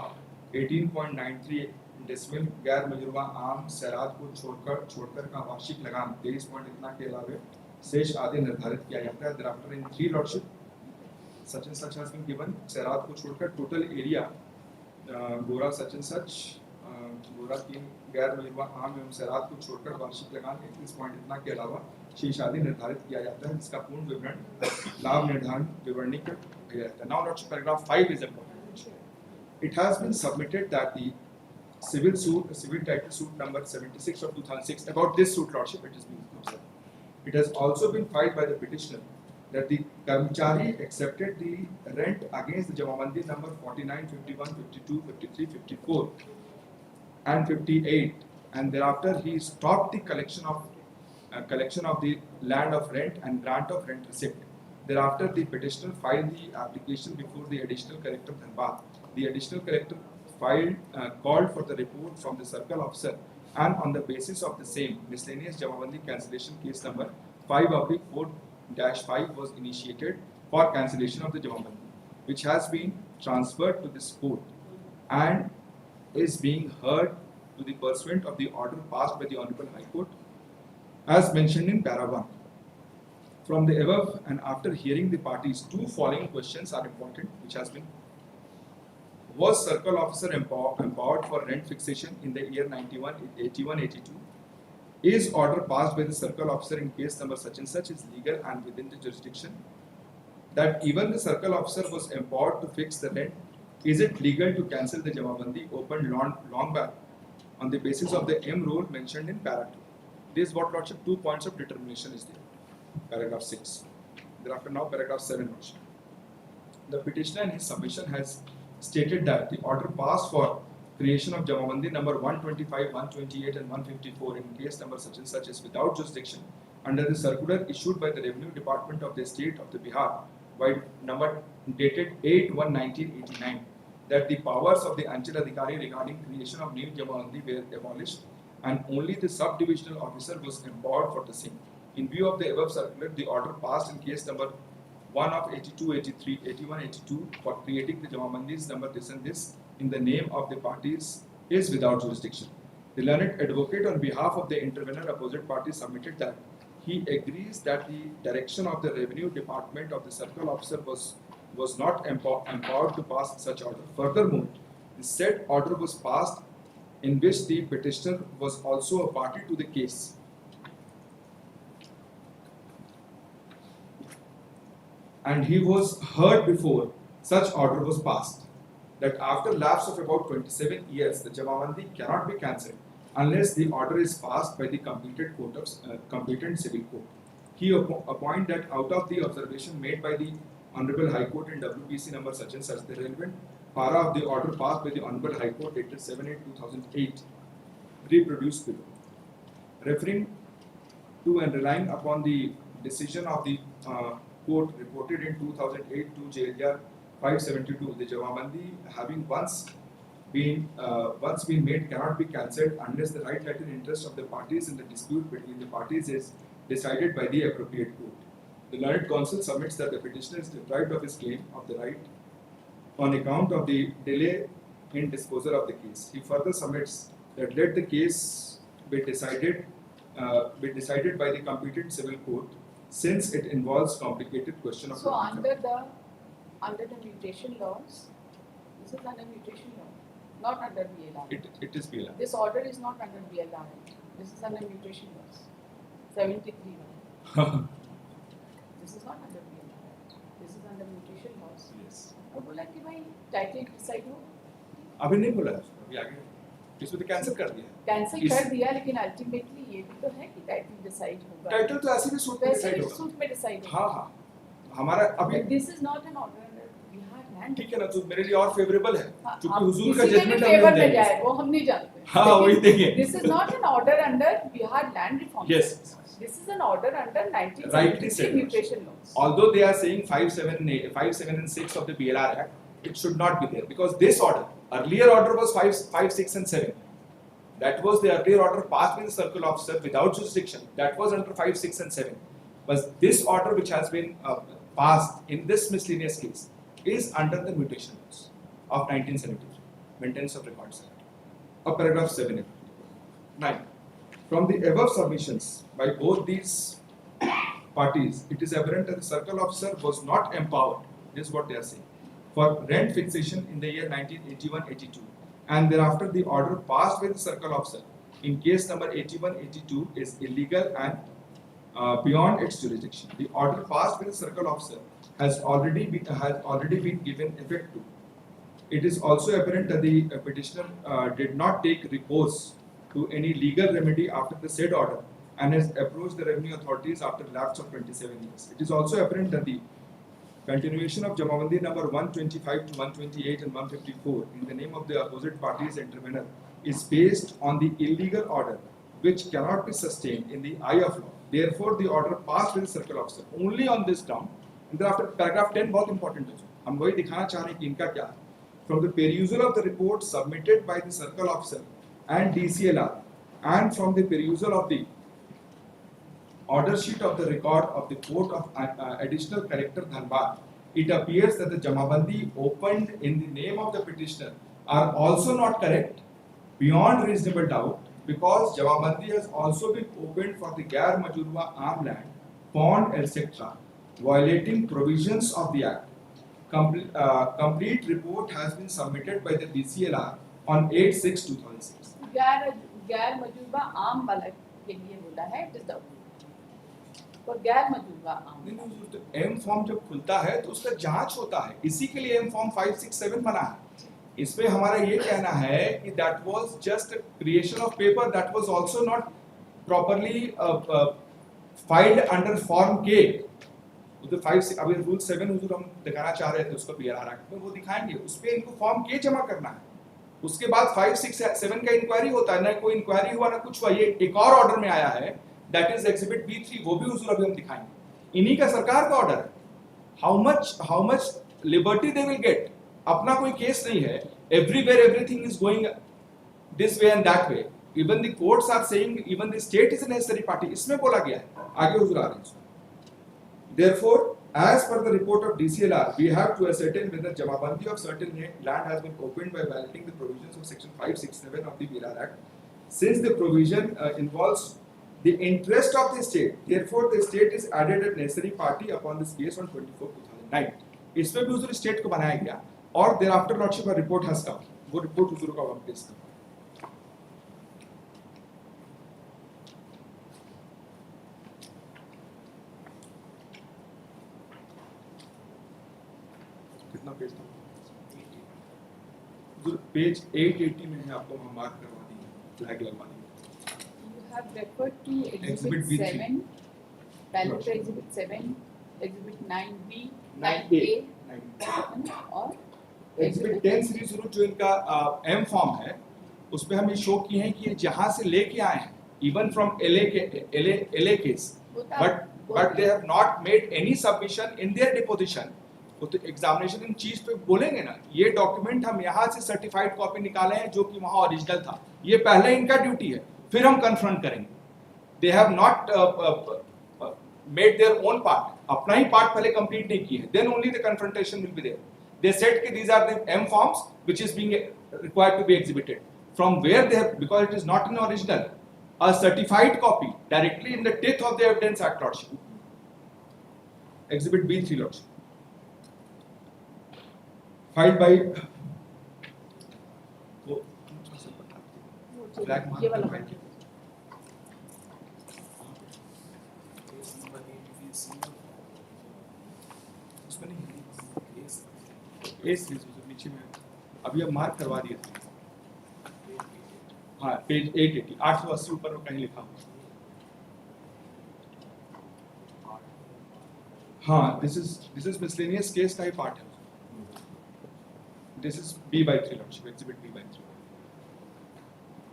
18.93 डेसिमल गैर मजुरवा आम सैराज को छोड़कर का वार्षिक लगान 23 पॉइंट इतना के अलावा शेष आदि निर्धारित किया जाता है। Thereafter, in 3 Lordship such and such has been given. सैरात को छोड़कर total area गोरा such and such गोरा 3 गैर निर्वाह आम एवं सैरात को छोड़कर वार्षिक लगान 31 पॉइंट इतना के अलावा शेष आदि निर्धारित किया जाता है, जिसका पूर्ण विवरण लाभ निर्धारण विवरणी पर भेजा जाता है. Now note paragraph 5 is important. It has been submitted that the civil title suit number 76 of 2006 about this suit, lordship, it is being observed. It has also been filed by the petitioner that the Karmachari accepted the rent against the Jamabandi number 49, 51, 52, 53, 54 and 58, and thereafter he stopped the collection of the land of rent and grant of rent receipt. Thereafter the petitioner filed the application before the additional collector Dhanbad. The additional collector called for the report from the circle officer, and on the basis of the same, miscellaneous Jamabandi cancellation case number 5/4-5 was initiated for cancellation of the Jamabandi, which has been transferred to this court and is being heard to the pursuant of the order passed by the Honorable High Court, as mentioned in para 1. From the above and after hearing the parties, two following questions are important, which has been: was circle officer empowered for rent fixation in the year 81-82? Is order passed by the circle officer in case number such and such is legal and within the jurisdiction? That even the circle officer was empowered to fix the rent, is it legal to cancel the Jamabandi opened long back on the basis of the M rule mentioned in para 2? This is what, lordship, 2 points of determination is there. Paragraph 6. Thereafter now paragraph 7, lordship. The petitioner in his submission has stated that the order passed for creation of Jamabandi number 125, 128 and 154 in case number such and such is without jurisdiction under the circular issued by the Revenue Department of the State of the Bihar by number dated 8/1/1989, that the powers of the Anchal Adhikari regarding creation of new Jamabandi were abolished and only the sub-divisional officer was empowered for the same. In view of the above circular, the order passed in case number 1 of 82-83, 81-82 for creating the Jamabandis number this and this in the name of the parties is without jurisdiction. The learned advocate on behalf of the intervener opposite party submitted that he agrees that the direction of the Revenue Department of the circle officer was not empowered to pass such order. Furthermore, the said order was passed in which the petitioner was also a party to the case. And he was heard before such order was passed, that after lapse of about 27 years, the Jamabandi cannot be cancelled unless the order is passed by the competent civil court. He appointed that out of the observation made by the Honorable High Court in WBC number such and such, the relevant para of the order passed by the Honorable High Court dated 7/8/2008 reproduced below. Referring to and relying upon the decision of the court reported in 2008 to JLR 572, the Jamabandi having once been made cannot be cancelled unless the right title interest of the parties in the dispute between the parties is decided by the appropriate court. The learned counsel submits that the petitioner is deprived of his claim of the right on account of the delay in disposal of the case. He further submits that let the case be decided by the competent civil court, since it involves complicated question of so under the mutation laws, this is under mutation law, not under BLR. It is BLR. This order is not under BLR. This is under mutation laws. 73. This is not under BLR. This is under mutation laws. Yes. और बोला कि भाई title decide हो. अभी नहीं बोला, अभी आगे इसमें तो कैंसिल कर दिया. कैंसिल कर दिया, लेकिन अल्टीमेटली ये भी तो है कि टाइटल डिसाइड होगा. टाइटल तो ऐसे भी सूट में डिसाइड होगा. सूट में डिसाइड होगा. हाँ हाँ. हमारा अभी this is not an order under Bihar land. ठीक है ना, तो मेरे लिए और फेवरेबल है क्योंकि हुजूर का किसी के भी जजमेंट फेवर हमने में दिया जाए वो हम नहीं जानते. हाँ वही देखिए. This is not an order under Bihar land reform. Yes. This is an order under Rightly 1973 said. mutation laws. Although they are saying 5, 7 and 6 of the BLR Act, it should not be there because this order, earlier order was 5, 6 and 7. That was the earlier order passed by the circle officer without jurisdiction. That was under 5, 6 and 7. But this order which has been passed in this miscellaneous case is under the mutation laws of 1973, Maintenance of Records Act. Of paragraph 7. 9. From the above submissions by both these parties, it is evident that the circle officer was not empowered This is what they are saying. For rent fixation in the year 1981-82, and thereafter the order passed by the circle officer in case number 81-82 is illegal and beyond its jurisdiction. The order passed by the circle officer has already been given effect to. It is also apparent that the petitioner did not take recourse to any legal remedy after the said order and has approached the revenue authorities after lapse of 27 years. It is also apparent that the continuation of Jamabandi number 125 to 128 and 154 in the name of the opposite parties intervener is based on the illegal order which cannot be sustained in the eye of law. Therefore, the order passed by the circle officer only on this ground. And thereafter, paragraph 10 बहुत important है. हम वही दिखाना चाह रहे हैं कि इनका क्या है. From the perusal of the report submitted by the circle officer and DCLR, and from the perusal of the order sheet of the record of the court of additional collector Dhanbad, it appears that the Jamabandi opened in the name of the petitioner are also not correct beyond reasonable doubt, because Jamabandi has also been opened for the Gair Majurwa Arm Land, Pond, etc., violating provisions of the Act. Complete report has been submitted by the DCLR on 8/6/2006. गैर मजूबा आम वाला के लिए बोला है, और गैर मजूबा आम नहीं, तो एम फॉर्म जब खुलता है तो उसका जांच होता है, इसी के लिए एम फॉर्म 567 बना है. इसमें हमारा ये कहना है कि that was just creation of paper, that was also not properly filed under form के. तो 5 अभी रूल 7 हुजूर हम दिखाना चाह रहे थे, उसको पीआरआर एक्ट में वो दिखाएंगे, उस पे इनको फॉर्म के जमा करना है. उसके बाद 5, 6, 7 का इंक्वायरी होता है, ना कोई इंक्वायरी हुआ ना कुछ हुआ. ये एक और ऑर्डर में आया है, दैट इज एग्जिबिट B3, वो भी हुजूर अभी हम दिखाएंगे. इन्हीं का सरकार का ऑर्डर है. How much liberty they will get, अपना कोई केस नहीं है. Everywhere everything is going this way and that way. Even the courts are saying even the state is a necessary party, इसमें बोला गया है. आगे हुजूर आ रहे हैं. Therefore, as per the report of DCLR, we have to ascertain whether Jamabandi of certain land has been opened by violating the provisions of section 567 of the BRR Act. Since the provision involves the interest of the state, therefore the state is added as necessary party upon this case on 24/2009. इसमें भी उस state को बनाया गया, और thereafter lordship a report has come. वो report हुजूर का हम पेश करें. कितना पेज था? पेज 880 में है, आपको हम मार्क करवा देंगे, फ्लैग लगवा देंगे. You have referred to Exhibit exhibit B3. 7, valid exhibit 7, exhibit 9B, 9A, और Exhibit 10/0 जो इनका M फॉर्म है, उस पे हम ये शो किए हैं कि ये जहां से लेके आए हैं, even from LA case, but they have not made any submission in their deposition. तो एग्जामिनेशन इन चीज पे बोलेंगे ना, ये डॉक्यूमेंट हम यहाँ से सर्टिफाइड कॉपी निकाले हैं जो कि वहाँ ओरिजिनल था, ये पहले इनका ड्यूटी है, फिर हम कन्फ्रंट करेंगे. They have not made their own part, अपना ही पार्ट पहले कंप्लीट नहीं किए, then only the confrontation will be there. They said कि these are the M forms which is being required to be exhibited. From where they have, because it is not in original, a certified copy directly in the teeth of the evidence act lordship. Exhibit B3 lordship filed by black mark ये वाला right. उसमें नहीं नीचे में अभी अब mark करवा दिया था. हाँ, पेज 880 880 ऊपर कहीं लिखा हुआ. हाँ, this is miscellaneous case का ही पार्ट है. This is B/3 lordship, exhibit B/3.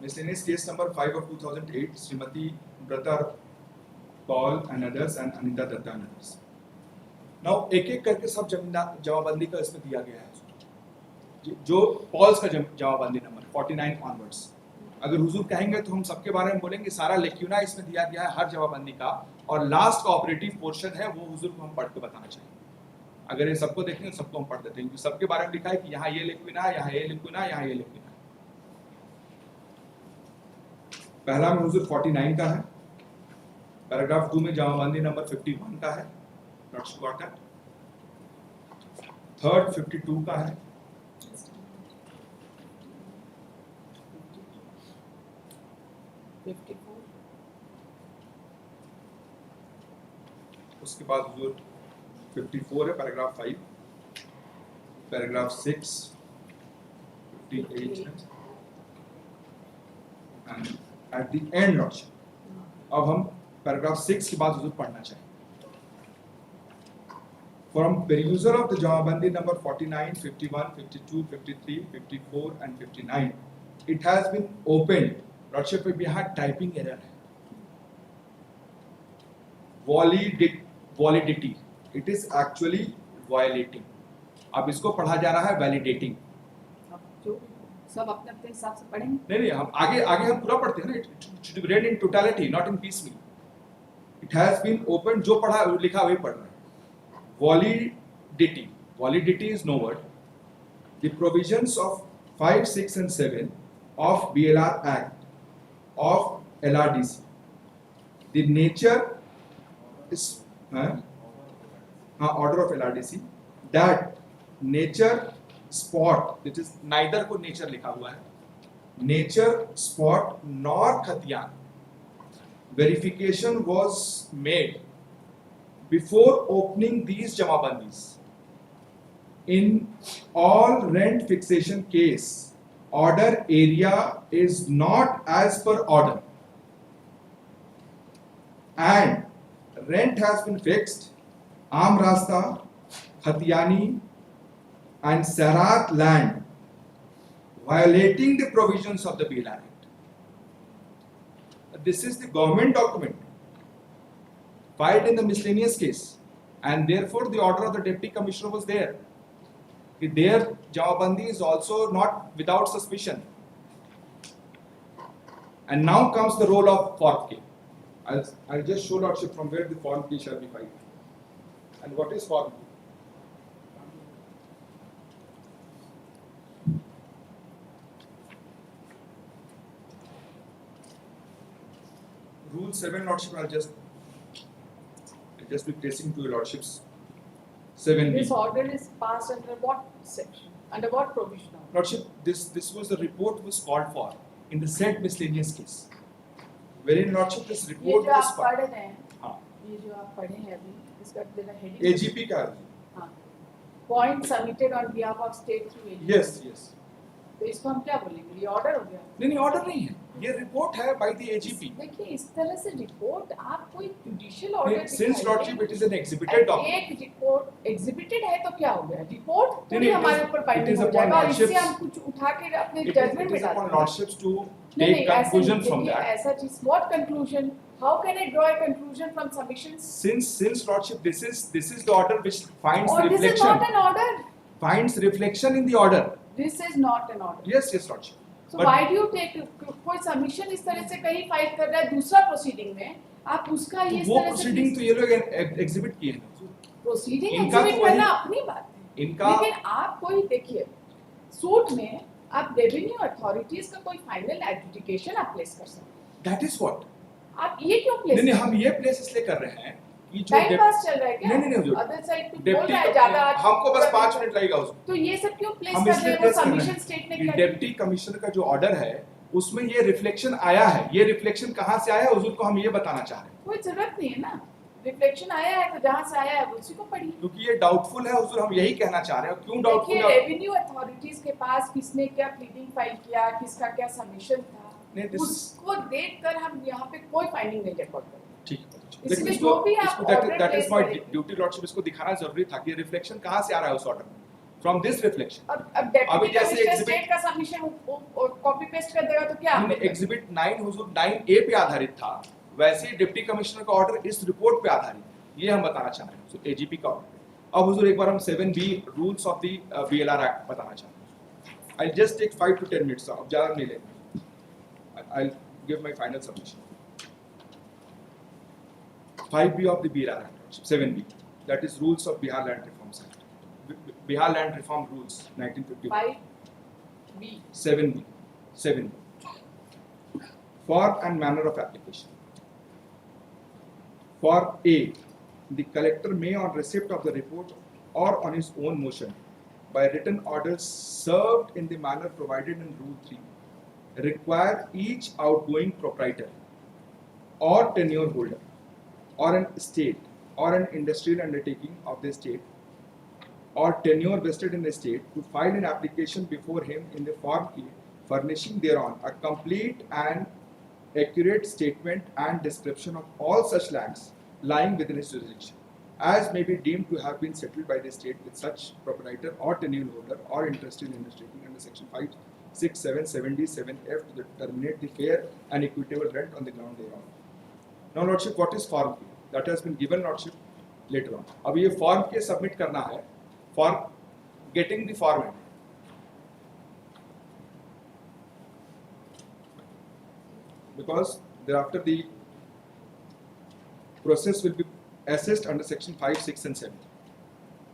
Miscellaneous case number 5 of 2008, Srimati Brata Paul and others and Anita Datta and others. Now एक-एक करके सब जमाबंदी का इसमें दिया गया है. जो पॉल्स का जमाबंदी नंबर 49 ऑनवर्ड्स, अगर हुजूर कहेंगे तो हम सबके बारे में बोलेंगे. सारा लेक्यूना इसमें दिया गया है हर जमाबंदी का, और लास्ट कोऑपरेटिव पोर्शन है वो हुजूर को हम पढ़ के बताना चाहिए. अगर ये सबको देखेंगे सबको हम पढ़ देते हैं, सबके बारे में लिखा है कि यहाँ ये लिक्विना है, यहाँ ये लिक्विना है, यहाँ ये लिक्विना है. पहला में हुजूर 49 का है, पैराग्राफ 2 में जमाबंदी नंबर 51 का है. थर्ड 52 का है, उसके बाद जो 54 है पैराग्राफ 5, पैराग्राफ 6, 58 है, and at the end lordship अब हम पैराग्राफ 6 के बाद हुजूर पढ़ना चाहिए। From perusal of the Jamabandi number 49, 51, 52, 53, 54 and 59, it has been opened. Lordship, we had typing error है. Validity. It is actually violating. अब इसको पढ़ा जा रहा है validating. सब अपने अपने हिसाब से पढ़ेंगे। नहीं हम आगे हम पूरा पढ़ते हैं ना। It should be read in totality, not in piecemeal. It has been opened. जो पढ़ा लिखा वही पढ़ रहे हैं। Validity is no word. The provisions of 5, 6 and 7 of BLR Act of LRDC. The nature is order of LRDC that nature spot, it is neither को nature लिखा हुआ है, nature spot nor खतियान verification was made before opening these jamabandis. In all rent fixation case, order area is not as per order, and rent has been fixed Aam Rasta, Khatiyani and Sarat land, violating the provisions of the BLR Act. This is the government document filed in the miscellaneous case, and therefore the order of the deputy commissioner was there. Their Jamabandi is also not without suspicion. And now comes the role of Form K. I'll just show Lordship from where the Form K shall be filed. And what is Form K? Rule 7, Lordship, I'll just be placing to your Lordships. 7B. This order is passed under what section? Under what provision? Lordship, this was the report was called for in the said miscellaneous case, wherein Lordship this ये report जो was आप पढ़ रहे हैं, हाँ, ये जो आप पढ़े हैं अभी, इसका तेरा heading AGP का हाँ, point submitted on behalf of state through AGP. yes तो इसको हम क्या बोलेंगे? ये ऑर्डर हो गया? नहीं ऑर्डर नहीं है, ये रिपोर्ट है by the AGP. देखिए इस तरह से रिपोर्ट आप कोई judicial order Since Lordship it is an exhibited document. एक रिपोर्ट एग्जिबिटेड है तो क्या हो गया? रिपोर्ट नहीं, it हमारे is- ऊपर it बाइंडिंग is हो upon जाएगा और इससे Lordships- हम कुछ उठा के अपने It जजमेंट is में upon डालेंगे। Lordships to नहीं, take conclusion from देखिए, that. ऐसा चीज what conclusion? How can I draw a conclusion from submissions? Since Lordship this is the order which finds और this is reflection, not an order, finds reflection in the order. This is not an order. Yes Lordship. So But- why do you take कोई submission इस तरह से कहीं file कर रहा है दूसरा प्रोसीडिंग में, आप उसका ये इस वो तरह से प्रोसीडिंग तो ये लोग एग्जिबिट किए हैं। प्रोसीडिंग इनका तो एग्जिबिट करना वही- अपनी बात है, इनका- लेकिन आप कोई देखिए सूट में आप रेवेन्यू अथॉरिटीज का कोई फाइनल एडजुडिकेशन आप प्लेस कर सकते हैं। That is what. आप ये क्यों प्लेस? नहीं हम ये प्लेस इसलिए कर रहे हैं कि जो टाइम पास चल रहा है क्या? नहीं हुजूर। अदर साइड पे बोल डेप्टी रहा है ज्यादा, हमको बस 5 मिनट लगेगा उसको। तो ये सब क्यों प्लेस हम कर इसलिए रहे हैं? वो प्लेस कर रहे सबमिशन हैं स्टेट ने कि क्या डेप्टी कमिश्नर का जो ऑर्डर है उसमें ये रिफ्लेक्शन आया है। ये रिफ्लेक्शन कहाँ से आया है हुजूर को हम ये बताना चाह रहे हैं, कोई जरूरत नहीं है ना, रिफ्लेक्शन आया है तो जहाँ से आया है वो उसी को पढ़िए। क्योंकि ये डाउटफुल है हुजूर, हम यही कहना चाह रहे हैं। क्यों डाउटफुल देखिए है? रेवेन्यू अथॉरिटीज के पास किसने क्या प्लीडिंग फाइल किया, किसका क्या सबमिशन था, नहीं, this- उसको देखकर हम यहाँ पे कोई फाइंडिंग नहीं रिकॉर्ड करेंगे। ठीक है। इसलिए जो भी आप order that place is my करेंगे। ड्यूटी लॉर्डशिप, इसको दिखाना जरूरी था कि रिफ्लेक्शन कहाँ से आ रहा है उस ऑर्डर में। फ्रॉम दिस रिफ्लेक्शन अब अभी डेप्यूटी जैसे कमिश्नर exhibit- स्टेट का सबमिशन कॉपी पेस्ट कर देगा तो क्या? एग्जिबिट 9 हुजूर 9A पे आधारित था, वैसे ही डिप्टी कमिश्नर का ऑर्डर इस रिपोर्ट पे आधारित, ये हम बताना चाह रहे हैं। सो एजीपी का ऑर्डर। अब हुजूर एक बार हम 7B rules of the BLR act बताना चाहते हैं। I just take 5 to 10 minutes, अब ज्यादा नहीं लेंगे। I give my final submission. 5B of the BLR Act, 7B, that is Rules of Bihar Land Reforms Act. Bihar Land Reform Rules 1951. 5B 7B. Form and manner of application. For A, the collector may on receipt of the report or on his own motion by written orders served in the manner provided in Rule 3 require each outgoing proprietor or tenure holder or an estate or an industrial undertaking of the estate or tenure vested in the estate to file an application before him in the Form K, furnishing thereon a complete and accurate statement and description of all such lands lying within his jurisdiction, as may be deemed to have been settled by the state with such proprietor or tenure holder or interested in undertaking under section 5, 6, 7, 70, 7F to determine the fair and equitable rent on the ground thereof. Now, Lordship, what is Form K? That has been given, Lordship, later on. अब ये Form K submit करना है for getting the format. Because thereafter the process will be assessed under section 5, 6 and 7.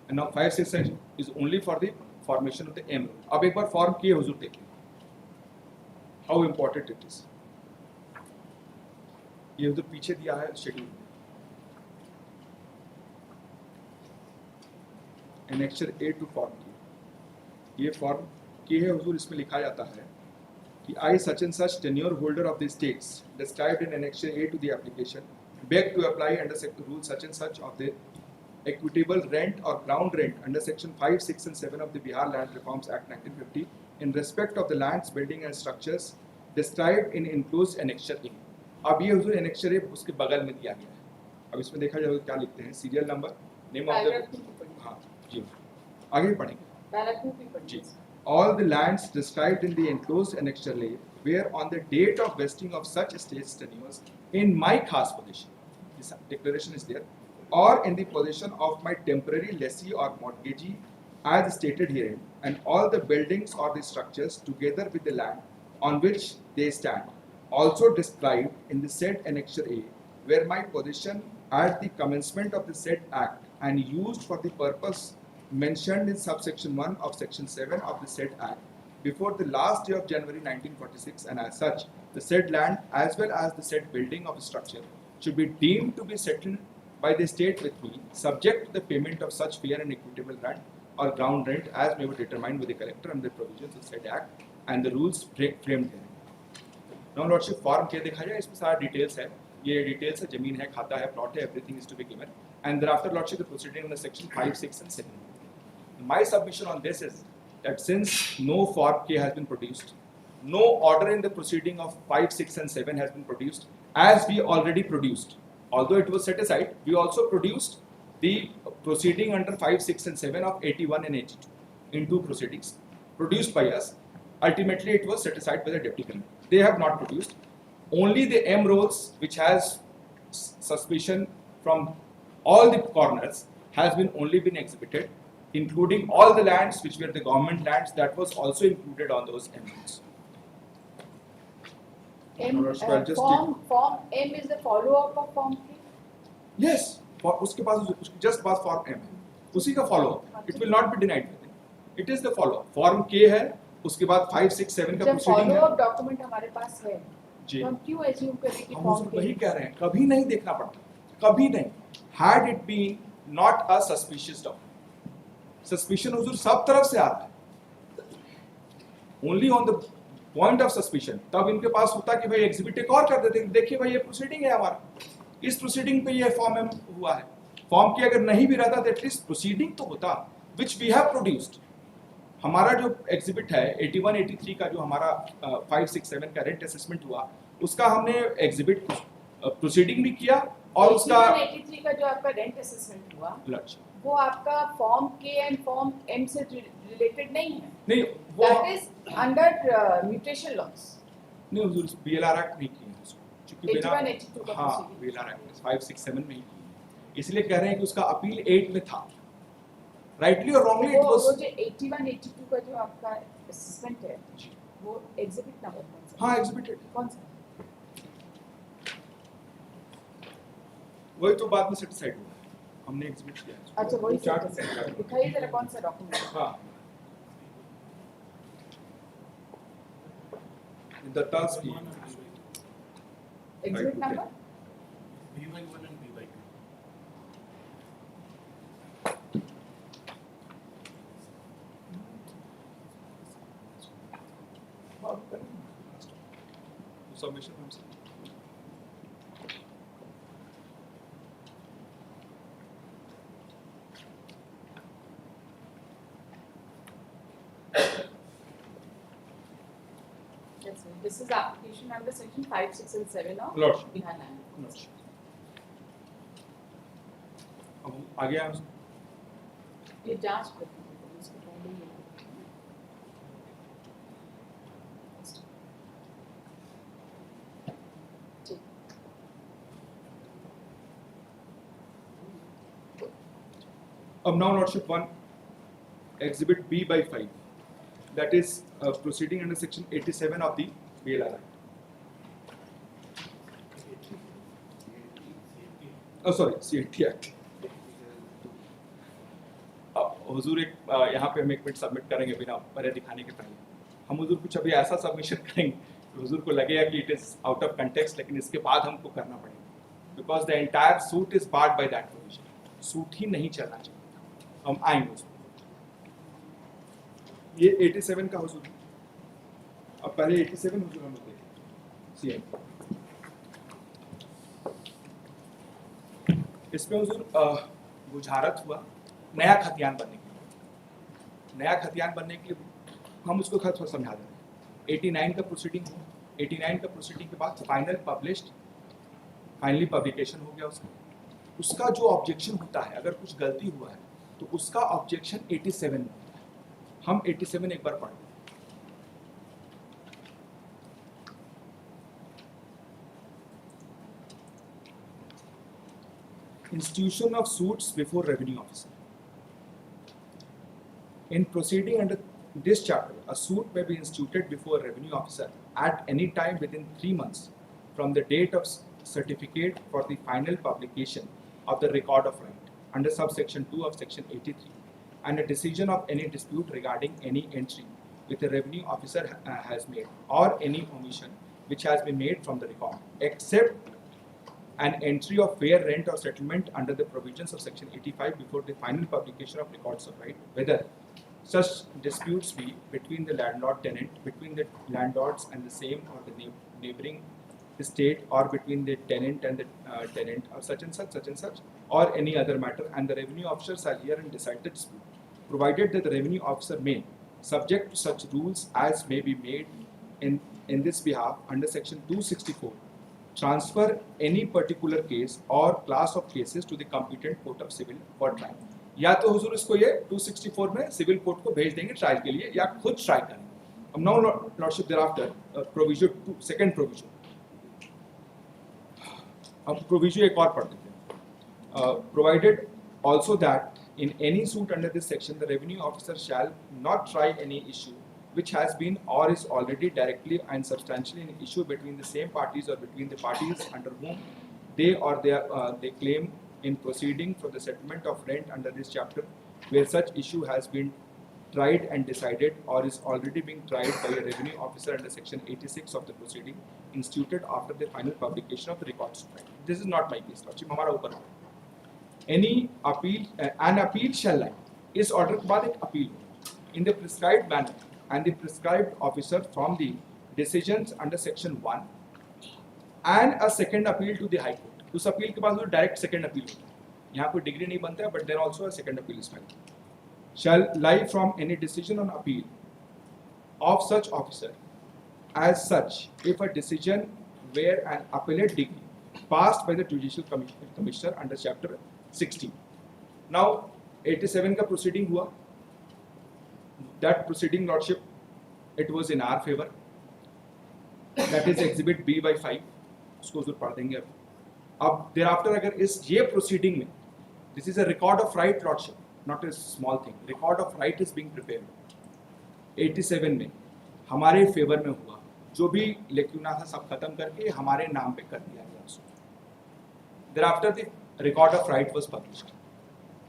And now 5, 6 is only for the formation of the M. अब एक बार Form K हुजूर देखिए. How important it is. ये उधर पीछे दिया है शेड्यूल में. Annexure A to Form K. ये Form K है हुजूर, इसमें लिखा जाता है कि I such and such tenure holder of the states described in Annexure A to the application beg to apply under rule such and such of the equitable rent or ground rent under section 5, 6 and 7 of the Bihar Land Reforms Act 1950 in respect of the lands, building and structures described in enclosed Annexure A. अब ये हुजूर Annexure A उसके बगल में दिया गया है. अब इसमें देखा जाए क्या लिखते हैं, serial number, name of the, हाँ जी आगे पढ़ेंगे जी. All the lands described in the enclosed annexure A were on the date of vesting of such estates tenures in my khas possession, this declaration is there, or in the possession of my temporary lessee or mortgagee as stated herein, and all the buildings or the structures together with the land on which they stand, also described in the said annexure A, were my possession at the commencement of the said act and used for the purpose mentioned in subsection 1 of section 7 of the said act before the last day of January 1946, and as such the said land as well as the said building of structure should be deemed to be settled by the state with me, subject to the payment of such fair and equitable rent or ground rent as may be determined by the collector under the provisions of said act and the rules framed therein. Now Lordship, Form K देखा जाए, इसमें सारा details है, ये details है, जमीन है, खाता है, plot है, everything is to be given, and thereafter Lordship the proceeding under section 5, 6 and 7. My submission on this is that since no Form K has been produced, no order in the proceeding of 5, 6 and 7 has been produced, as we already produced. Although it was set aside, we also produced the proceeding under 5, 6 and 7 of 81 and 82 in two proceedings produced by us. Ultimately, it was set aside by the Deputy Collector. They have not produced. Only the M rolls, which has suspicion from all the corners, has been only been exhibited, including all the lands which were the government lands, that was also included on those M rolls. Form M is the follow-up of Form K? Yes, उसके पास just पास Form M है, उसी का follow-up. It will not be denied. It is the follow-up. Form K है, उसके बाद 5, 6, 7 का जब proceeding है. follow-up document हमारे पास है, जी. तो हम क्यों assume करें कि हम Form उसको वही K? कह रहे हैं, कभी नहीं देखना पड़ता, कभी नहीं. Had it been not a suspicious document, suspicion हुजूर सब तरफ से आता है. Only on the point of suspicion, तब इनके पास होता कि भाई exhibit एक और कर देते हैं, देखिए भाई ये proceeding है हमारा, इस proceeding पे ये Form M हुआ है. Form K अगर नहीं भी रहता तो at least proceeding तो होता, which we have produced. हमारा जो exhibit है 81, 83 का जो हमारा 5, 6, 7 का rent assessment हुआ, उसका हमने exhibit proceeding भी किया और उसका 83 का जो आपका rent assessment हुआ, लक्ष्य वो आपका Form K and Form M से related नहीं है. नहीं, वो That is under mutation laws. नहीं हुजूर BLR एक्ट नहीं किया उसको, क्योंकि 81, 82 का हाँ proceeding. BLR एक्ट 5, 6, 7 में ही किया, इसलिए कह रहे हैं कि उसका अपील 8 में था. Rightly or wrongly it was. वो जो 81, 82 का जो आपका assessment है, वो exhibit number कौन सा? हाँ exhibited. कौन सा? वही तो बाद में सेटिस्फाइड हुआ, हमने एग्जिबिट किया. अच्छा वही चार्ट दिखाइए जरा कौन सा डॉक्यूमेंट? हाँ दत्ता's की exhibit number B/1 and B/2. Submission हमसे That's it. This is application under section 5, 6 and 7 of Lordship. Bihar Land Acts. अब आगे हम ये जांच करते हैं इसके पहले ही ठीक अब now Lordship 1 exhibit B by 5 that is proceeding under section 87 of the BLR Act. Oh sorry, CAT Act. हुजूर एक यहाँ पे हम एक मिनट सबमिट करेंगे बिना पहले दिखाने के पहले हम हुजूर कुछ अभी ऐसा सबमिशन करेंगे कि हुजूर को लगेगा कि it is out of context लेकिन इसके बाद हमको करना पड़ेगा because the entire suit is barred by that provision suit ही नहीं चलना चाहिए हम आएंगे उसमें ये 87 का हुजूर अब पहले 87 हुजूर हम लोग देखें सीएम इसमें हुजूर बुझारत हुआ नया खतियान बनने के लिए नया खतियान बनने के लिए हम उसको खत समझा दें 89 का प्रोसीडिंग हुआ 89 का प्रोसीडिंग के बाद फाइनल पब्लिश्ड फाइनली पब्लिकेशन हो गया उसका जो ऑब्जेक्शन होता है अगर कुछ गलती हुआ है तो उसका ऑब्जेक्शन 87 में होता है हम 87 एक बार पढ़ें Institution of suits before revenue officer. In proceeding under this chapter, a suit may be instituted before a revenue officer at any time within 3 months from the date of certificate for the final publication of the record of right under subsection 2 of section 83 and a decision of any dispute regarding any entry which the revenue officer has made or any omission which has been made from the record except an entry of fair rent or settlement under the provisions of section 85 before the final publication of records of right, whether such disputes be between the landlord tenant, between the landlords and the same or the neighboring estate, or between the tenant and the tenant, or such and such, or any other matter, and the revenue officer shall hear and decide the dispute, provided that the revenue officer may, subject to such rules as may be made in this behalf under section 264, transfer any particular case or class of cases to the competent court of civil for trial. या तो हुजूर इसको ये 264 में civil court को भेज देंगे trial के लिए या खुद ट्राई करेंगे. अब now lordship thereafter provision two second provision अब प्रोविजन एक और पढ़ देते हैं. Provided also that in any suit under this section the revenue officer shall not try any issue which has been or is already directly and substantially an issue between the same parties or between the parties under whom they claim in proceeding for the settlement of rent under this chapter where such issue has been tried and decided or is already being tried by a revenue officer under section 86 of the proceeding instituted after the final publication of the records of right. This is not my case, Lordship, हमारा ऊपर any appeal an appeal shall lie इस order के बाद एक appeal in the prescribed manner and the prescribed officer from the decisions under section 1 and a second appeal to the high court. उस appeal के बाद direct second appeal होता है. यहाँ कोई डिग्री नहीं बनता है but there also a second appeal is filed. Shall lie from any decision on appeal of such officer as such if a decision where an appellate degree passed by the judicial commissioner under chapter 16. Now 87 का proceeding हुआ. That proceeding, Lordship, it was in our favor. That is exhibit B by 5. उसको जरूर पढ़ देंगे अब. अब thereafter अगर इस ये proceeding में, this is a record of right, Lordship, not a small thing. Record of right is being prepared. 87 में हमारे फेवर में हुआ. जो भी लेक्यूना था सब खत्म करके हमारे नाम पे कर दिया गया उसको. Thereafter the record of right was published.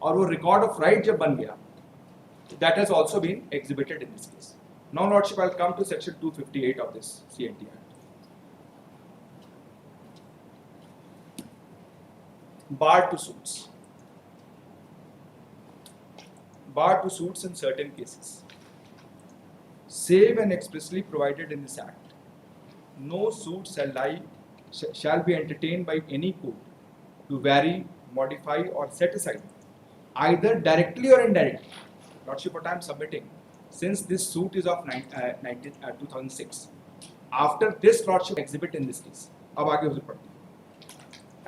और वो record of right जब बन गया, that has also been exhibited in this case. Now, Lordship, I'll come to section 258 of this CNT Act. Bar to suits. Bar to suits in certain cases. save and expressly provided in this Act, no suit shall be entertained by any court to vary, modify, or set aside, either directly or indirectly. Lordship, what I am submitting, since this suit is of 2006, after this Lordship exhibit in this case, अब आगे उसे पढ़ते हैं,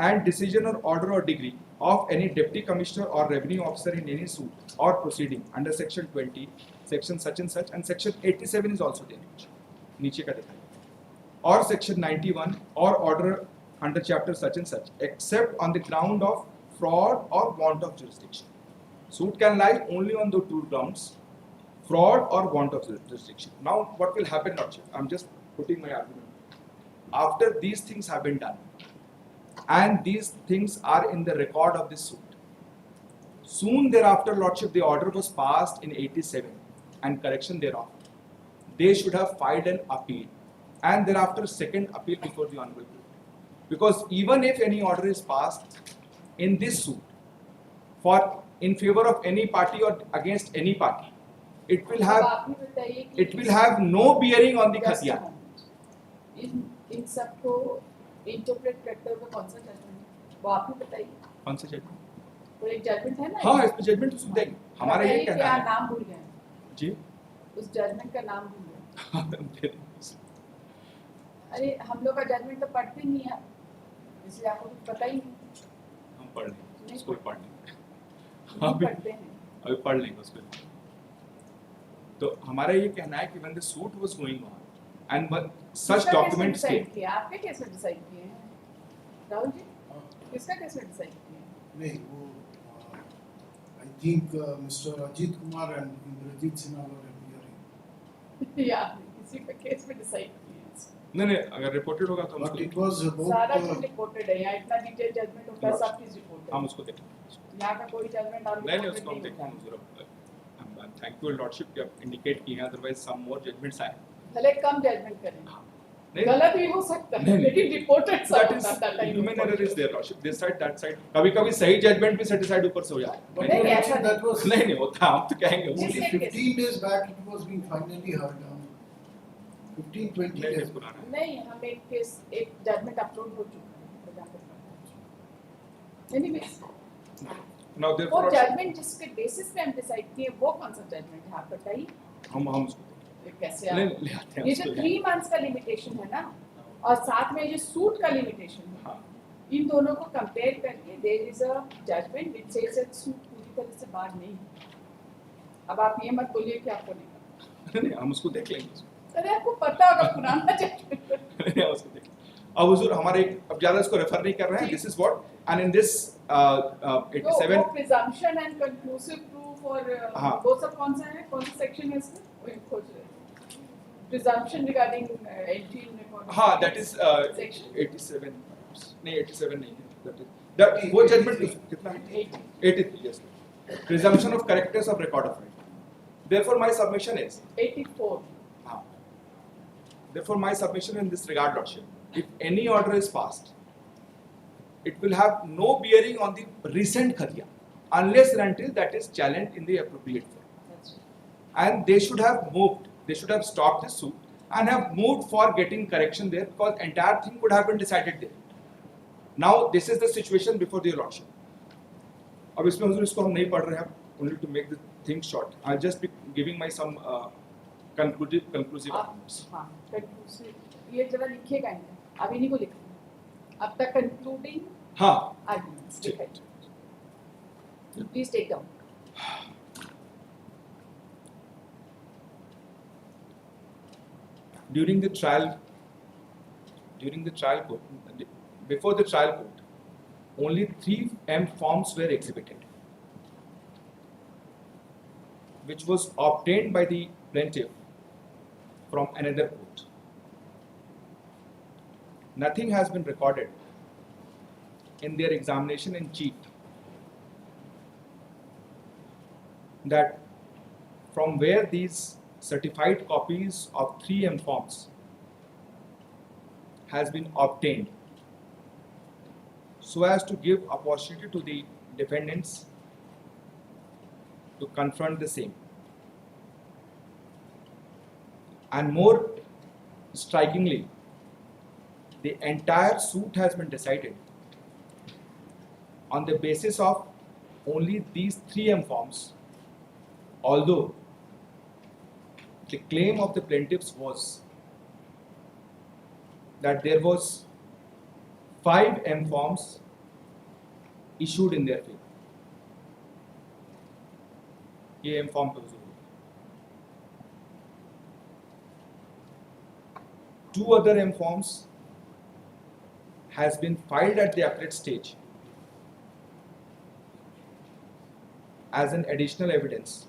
and decision or order or degree of any deputy commissioner or revenue officer in any suit or proceeding under section 20, section such and section 87 is also there. नीचे का दिखाइए. Or section 91 or order under chapter such and such, except on the ground of fraud or want of jurisdiction. Suit can lie only on the two grounds, fraud or want of jurisdiction. Now, what will happen, Lordship? I'm just putting my argument. After these things have been done, and these things are in the record of this suit, soon thereafter, Lordship, the order was passed in 87 and correction thereof. They should have filed an appeal, and thereafter second appeal before the Honorable Court. Because even if any order is passed in this suit for in favor of any party or against any party, it will have no bearing on the khatiyan. इन सबको interpret करते हुए कौन सा judgement वो आप ही बताइए. कौन सा जजमेंट? वो एक जजमेंट है ना. हाँ, इस पे जजमेंट तो सुन देंगे. हमारा ये कहना क्या है. नाम भूल गए जी. उस जजमेंट का नाम भूल गए. अरे हम लोग का जजमेंट तो पढ़ते नहीं है, इसलिए आपको कुछ पता ही नहीं. हम पढ़ लेंगे उसको, पढ़ लेंगे. हम पढ़ते हैं, अभी पढ़ लेंगे उसको. तो हमारा ये कहना है कि when the suit was going on and such documents came. आपके केस में डिसाइड किए हैं राहुल जी? किसका केस में डिसाइड किए हैं? नहीं, वो I think Mr. Ajit Kumar and Indrajit Sinha were appearing. या किसी का केस में डिसाइड किए हैं. नहीं, अगर रिपोर्टेड होगा तो हम But it was about सारा कुछ रिपोर्टेड है. यहाँ इतना डिटेल जजमेंट होता है, सब चीज रिपोर्टेड. हम उसको देखेंगे. यहाँ का कोई जजमेंट और नहीं, उसको हम देखेंगे. I'm thankful Lordship कि आप indicate किए हैं, otherwise some more judgments आए. भले कम जजमेंट करें, नहीं, गलत भी हो सकता है, लेकिन reported that is human error is there, Lordship. This side, that side. कभी-कभी सही judgment भी set aside ऊपर से हो जाता है. But नहीं, you ऐसा mentioned that was नहीं होता, हम तो कहेंगे. जिस- only 15 days back it was being finally heard. 15-20 नहीं, days. पुराना है. नहीं, हम एक केस एक जजमेंट अपलोड हो चुका है. एनीवेज, Now वो therefore Lordship, जजमेंट जिसके बेसिस पे हम डिसाइड किए वो कौन सा जजमेंट है आप बताइए. हम उसको देखेंगे. कैसे ले आप आते हैं ये उसको. जो 3 मंथ्स का लिमिटेशन है ना, और साथ में जो सूट का लिमिटेशन है, हाँ. इन दोनों को कंपेयर करके there is a judgment which says that suit पूरी तरह से बाहर नहीं. अब आप ये मत बोलिए कि आपको नहीं पता. नहीं, हम उसको देख लेंगे. अरे आपको पता होगा पुराना जजमेंट. नहीं, हम उसको देख लेंगे. अब हुजूर हमारे अब ज्यादा इसको रेफर नहीं कर रहे हैं. This is what and in this 87 presumption and conclusive proof और हाँ. वो सब कौन सा है, कौन सा सेक्शन है इसमें? वो खोज रहे हैं. प्रिजम्पशन रिगार्डिंग 18 हाँ, that is Section. 87. नहीं, 87 नहीं है. That वो judgment कितना है? 83. Yes. Presumption of correctness of record of right. Therefore, my submission is 84. हाँ. Therefore, my submission in this regard, Lordship, if any order is passed, it will have no bearing on the recent khatiya unless and until that is challenged in the appropriate form. That's right. And they should have moved. They should have stopped the suit and have moved for getting correction there, because entire thing would have been decided there. Now this is the situation before the Lordship. अब इसमें हुजूर इसको हम नहीं पढ़ रहे हैं. Only to make the thing short, I'll just be giving my some conclusive arguments. हाँ, conclusive ये जरा लिखिएगा इनका. अब इन्हीं को लिखना. अब तक concluding हाँ. arguments ठीक. लिखाइए. Please take down. During the trial court, before the trial court, only 3 M forms were exhibited, which was obtained by the plaintiff from another court. Nothing has been recorded in their examination in chief that from where these certified copies of 3 M forms has been obtained, so as to give opportunity to the defendants to confront the same. And more strikingly, the entire suit has been decided on the basis of only these 3 M-forms, although the claim of the plaintiffs was that there was 5 M-forms issued in their favor. ये M-form पे हुआ। 2 other M-forms has been filed at the appellate stage as an additional evidence,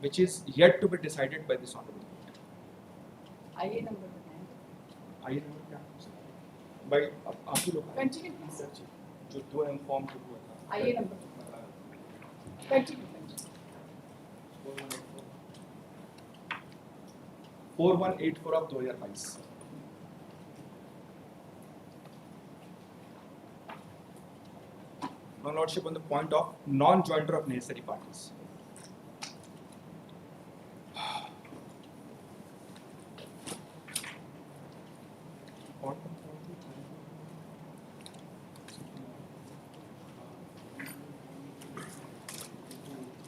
which is yet to be decided by this honorable court. आइए number बताएं। आइए number क्या है? भाई आप ही लोग कंटिन्यू प्लीज। जो 2 M-form जो हुआ था। आइए number continue. 4184 of 2022. Now, Lordship, on the point of non-joinder of necessary parties.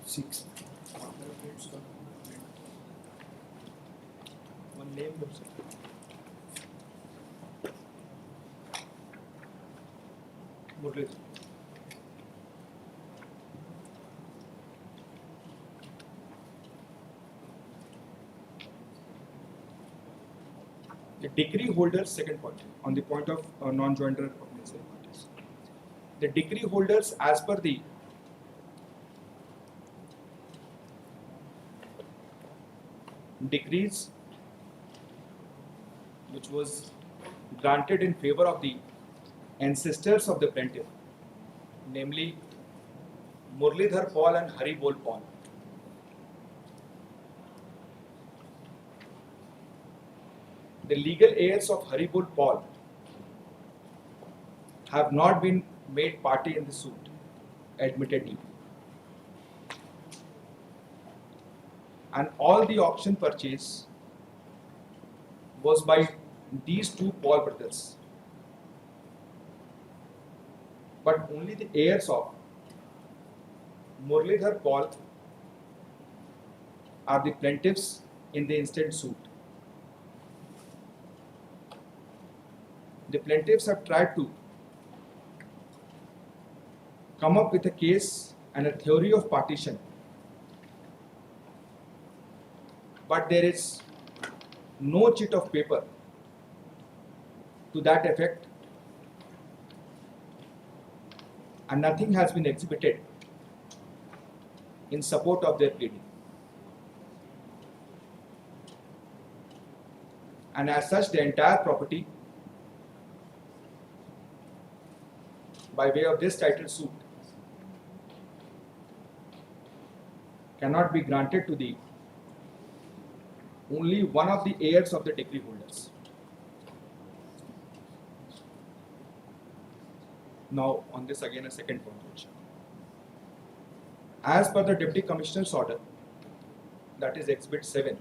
Six. One name, sir. Murli. The decree holders, second point, on the point of non-joinder of necessary parties. The decree holders, as per the decrees which was granted in favor of the ancestors of the plaintiff, namely Murlidhar Paul and Hari Bol Paul. The legal heirs of Hari Bol Paul have not been made party in the suit, admittedly. And all the auction purchase was by these 2 Paul brothers. But only the heirs of Murlidhar Paul are the plaintiffs in the instant suit. The plaintiffs have tried to come up with a case and a theory of partition, but there is no chit of paper to that effect, and nothing has been exhibited in support of their pleading. And as such, the entire property by way of this title suit cannot be granted to the only one of the heirs of the decree holders. Now, on this again a second point. As per the Deputy Commissioner's order, that is Exhibit 7,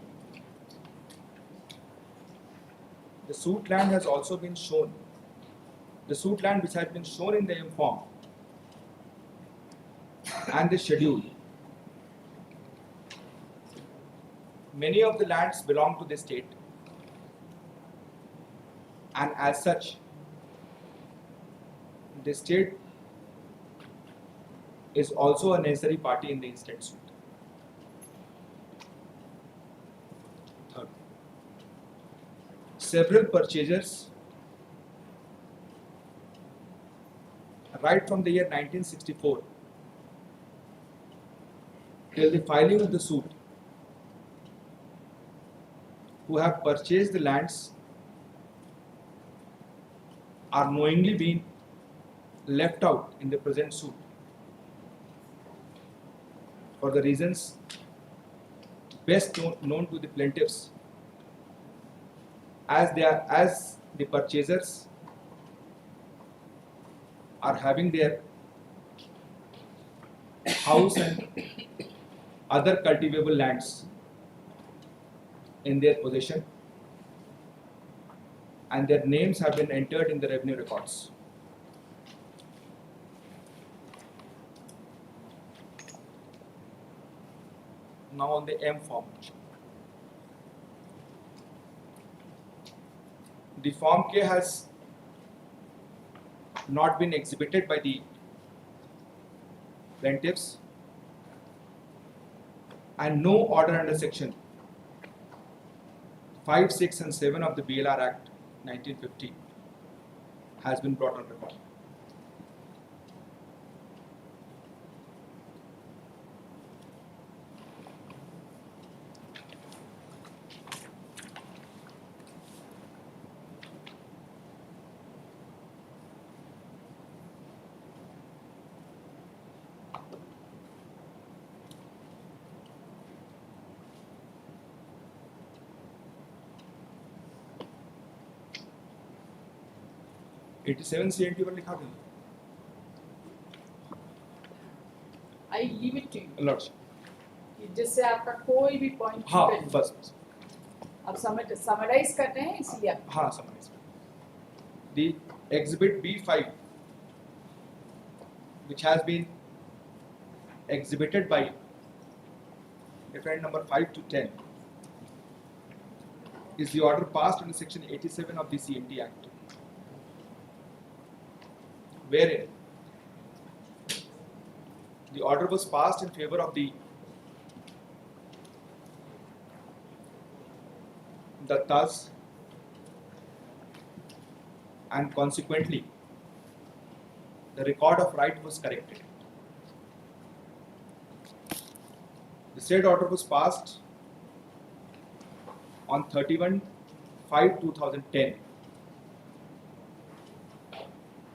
the suit land has also been shown. The suit land which has been shown in the M-form and the schedule. Many of the lands belong to the state, and as such, the state is also a necessary party in the instant suit. Third, several purchasers right from the year 1964 till the filing of the suit, who have purchased the lands are knowingly being left out in the present suit for the reasons best known to the plaintiffs, as the purchasers are having their house and other cultivable lands in their possession and their names have been entered in the revenue records. Now on the M form. The Form K has not been exhibited by the plaintiffs and no order under section 5, 6 and 7 of the BLR Act 1950 has been brought on record. '87 CNT पर लिखा था I leave it to you. Lords जिससे आपका कोई भी point हाँ बस आप समराइज कर रहे हैं इसलिए आप हाँ समझ the exhibit B5 which has been exhibited by defendant number 5 to 10 is the order passed under section 87 of the CNT Act, wherein the order was passed in favor of the Dattas and consequently the record of right was corrected. The said order was passed on 31/5/2010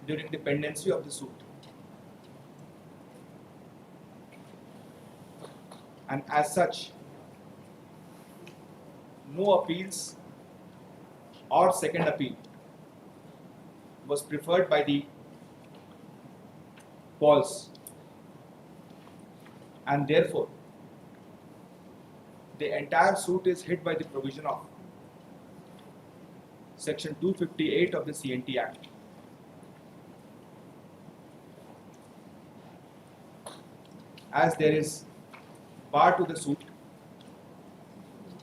during the pendency of the suit, and as such no appeals or second appeal was preferred by the Pauls, and therefore the entire suit is hit by the provision of section 258 of the CNT Act. As there is bar to the suit,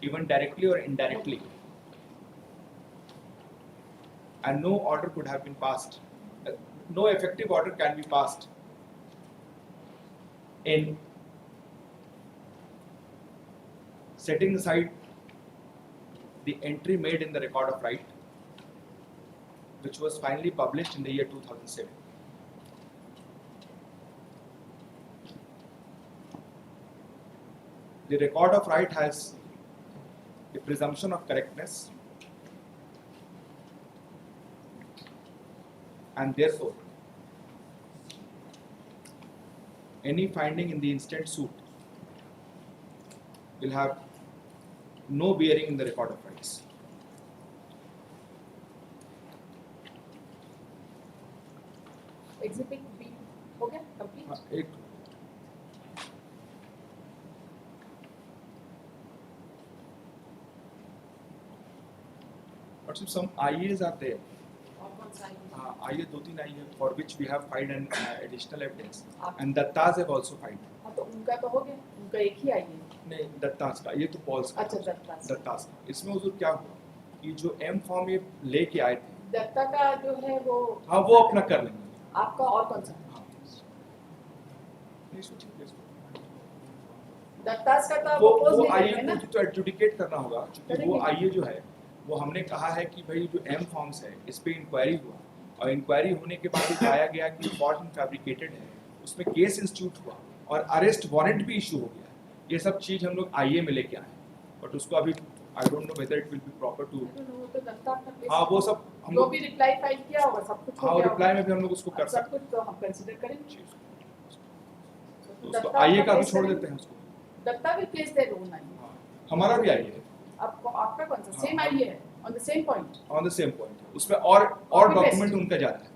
even directly or indirectly, and no order could have been passed, no effective order can be passed in setting aside the entry made in the record of right, which was finally published in the year 2007. The record of right has the presumption of correctness, and therefore any finding in the instant suit will have no bearing in the record of rights. Exhibit B हो गया complete एक but some IAs are there. और कौन सा है? IA 2-3 IA for which we have filed an additional evidence, आप- and Dattas have also filed. हाँ तो उनका तो हो गया उनका एक ही आई है नहीं दत्तास का, ये तो पॉल्स का। अच्छा दत्ता से। दत्तास का। इसमें हुजूर क्या हुआ कि जो M फॉर्म ये लेके आए थे, दत्ता का जो है वो हाँ वो अपना कर लेंगे। आपका और कौन सा हाँ। नहीं सोचिए, please। दत्तास का तो आप वो oppose नहीं आईए करेंगे ना को तो एडजुडिकेट करना होगा, क्योंकि वो करेंगे। आईए जो है वो हमने कहा है कि भाई जो M फॉर्म्स है इस पे इंक्वायरी हुआ, और इंक्वायरी होने के बाद पाया गया कि फॉर्म फैब्रिकेटेड है, उसमें केस इंस्टीट्यूट हुआ और अरेस्ट वारंट भी इशू हो गया। ये सब चीज हम लोग आईए में लेके आए, बट उसको अभी I don't know whether it will be proper to. वो तो दत्ता अपना case- हाँ वो सब हम जो लोग, भी रिप्लाई फाइल किया होगा सब कुछ हो हाँ गया रिप्लाई होगा। में भी हम लोग उसको कर अब सब सकते कुछ तो हम कंसीडर करेंगे हैं। तो उसको दत्ता आईए अपना का भी case छोड़ करेंगे। देते हैं उसको। दत्ता भी केस दे रोना है हाँ, हमारा भी आईए है आपको आपका कौन सा हाँ, सेम हाँ। आई है on the same point on the same point. उसमें और भी डॉक्यूमेंट best। उनका ज्यादा है,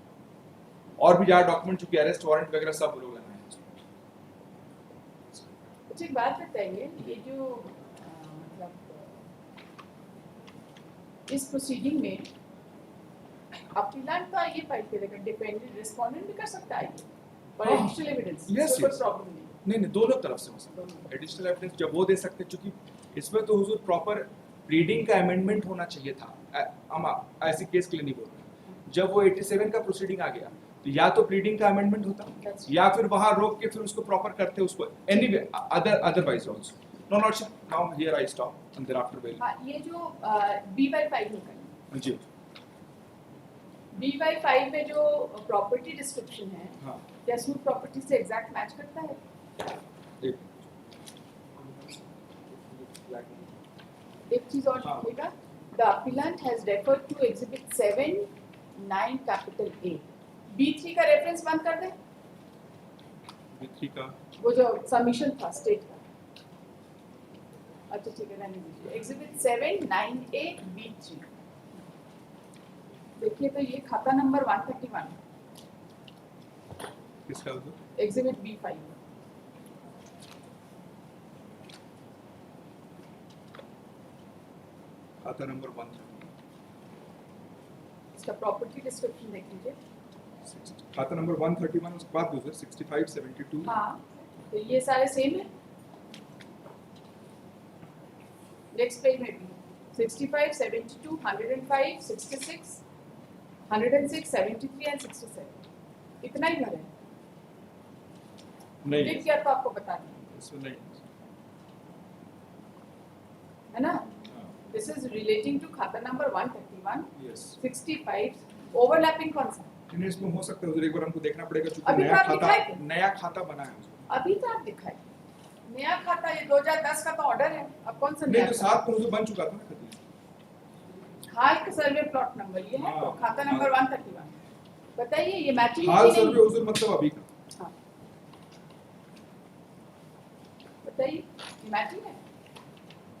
और भी ज्यादा डॉक्यूमेंट, चूंकि अरेस्ट वारंट वगैरह सब वो लोग लगाए हैं उसमें। मुझे एक बात बताइए ये जो मतलब इस प्रोसीडिंग में अपीलेंट का ये फाइल करेगा, डिपेंडेंट रिस्पोंडेंट भी कर सकता है पर हाँ। एडिशनल एविडेंस Yes, कोई yes. प्रॉब्लम नहीं। नहीं दोनों तरफ से हो सकता है एडिशनल एविडेंस जब वो दे सकते हैं, क्योंकि इसमें तो हुजूर प्रॉपर प्लीडिंग का अमेंडमेंट होना चाहिए था। हम ऐसे केस के लिए नहीं बोल रहे। जब वो 87 का प्रोसीडिंग आ गया तो या तो प्लीडिंग का अमेंडमेंट होता या फिर वहां रोक के फिर उसको प्रॉपर करते उसको anyway otherwise also. No lordship, now here I stop and thereafter will. हाँ, ये जो B/5 होगा, जी B/5 में जो प्रॉपर्टी डिस्क्रिप्शन है, हाँ क्या स्मूथ प्रॉपर्टी से एग्जैक्ट मैच करता है? एक चीज और हाँ। लिखिएगा, the appellant has referred to exhibit 7(9) capital A। B3 का रेफरेंस बंद कर दें, B3 का वो जो सबमिशन था स्टेट का। अच्छा ठीक है, रहने दीजिए। एग्जिबिट 7(9)A B3 देखिए, तो ये खाता नंबर 131 किसका होगा? Exhibit B5। खाता नंबर 1 इसका प्रॉपर्टी डिस्क्रिप्शन देख लीजिए। खाता नंबर 131 उसके बाद दूसरा 65 72। हाँ, तो ये सारे सेम है। नेक्स्ट पेज में भी 65 72 105 66 106 73 एंड 67 इतना ही भर है। नहीं लिख किया तो आपको बता दें, इसमें नहीं है ना? दिस इज रिलेटिंग टू खाता नंबर 131 यस 65 ओवरलैपिंग कौन सा? इन्हें इसमें हो सकता है उधर एक बार हमको देखना पड़ेगा अभी क्योंकि तो आप दिखाए थे। नया खाता बना है उसमें। अभी तो आप दिखाए नया खाता, ये 2010 का तो ऑर्डर है। अब कौन सा नहीं नया तो खाता? 7 को जो बन चुका था ना खतीब। हाल का सर्वे प्लॉट नंबर ये है, तो हाँ, खाता नंबर 131 बताइए, ये मैचिंग हाल है कि सर्वे नहीं? हुजूर मतलब अभी का। हाँ, बताइए, ये मैचिंग है?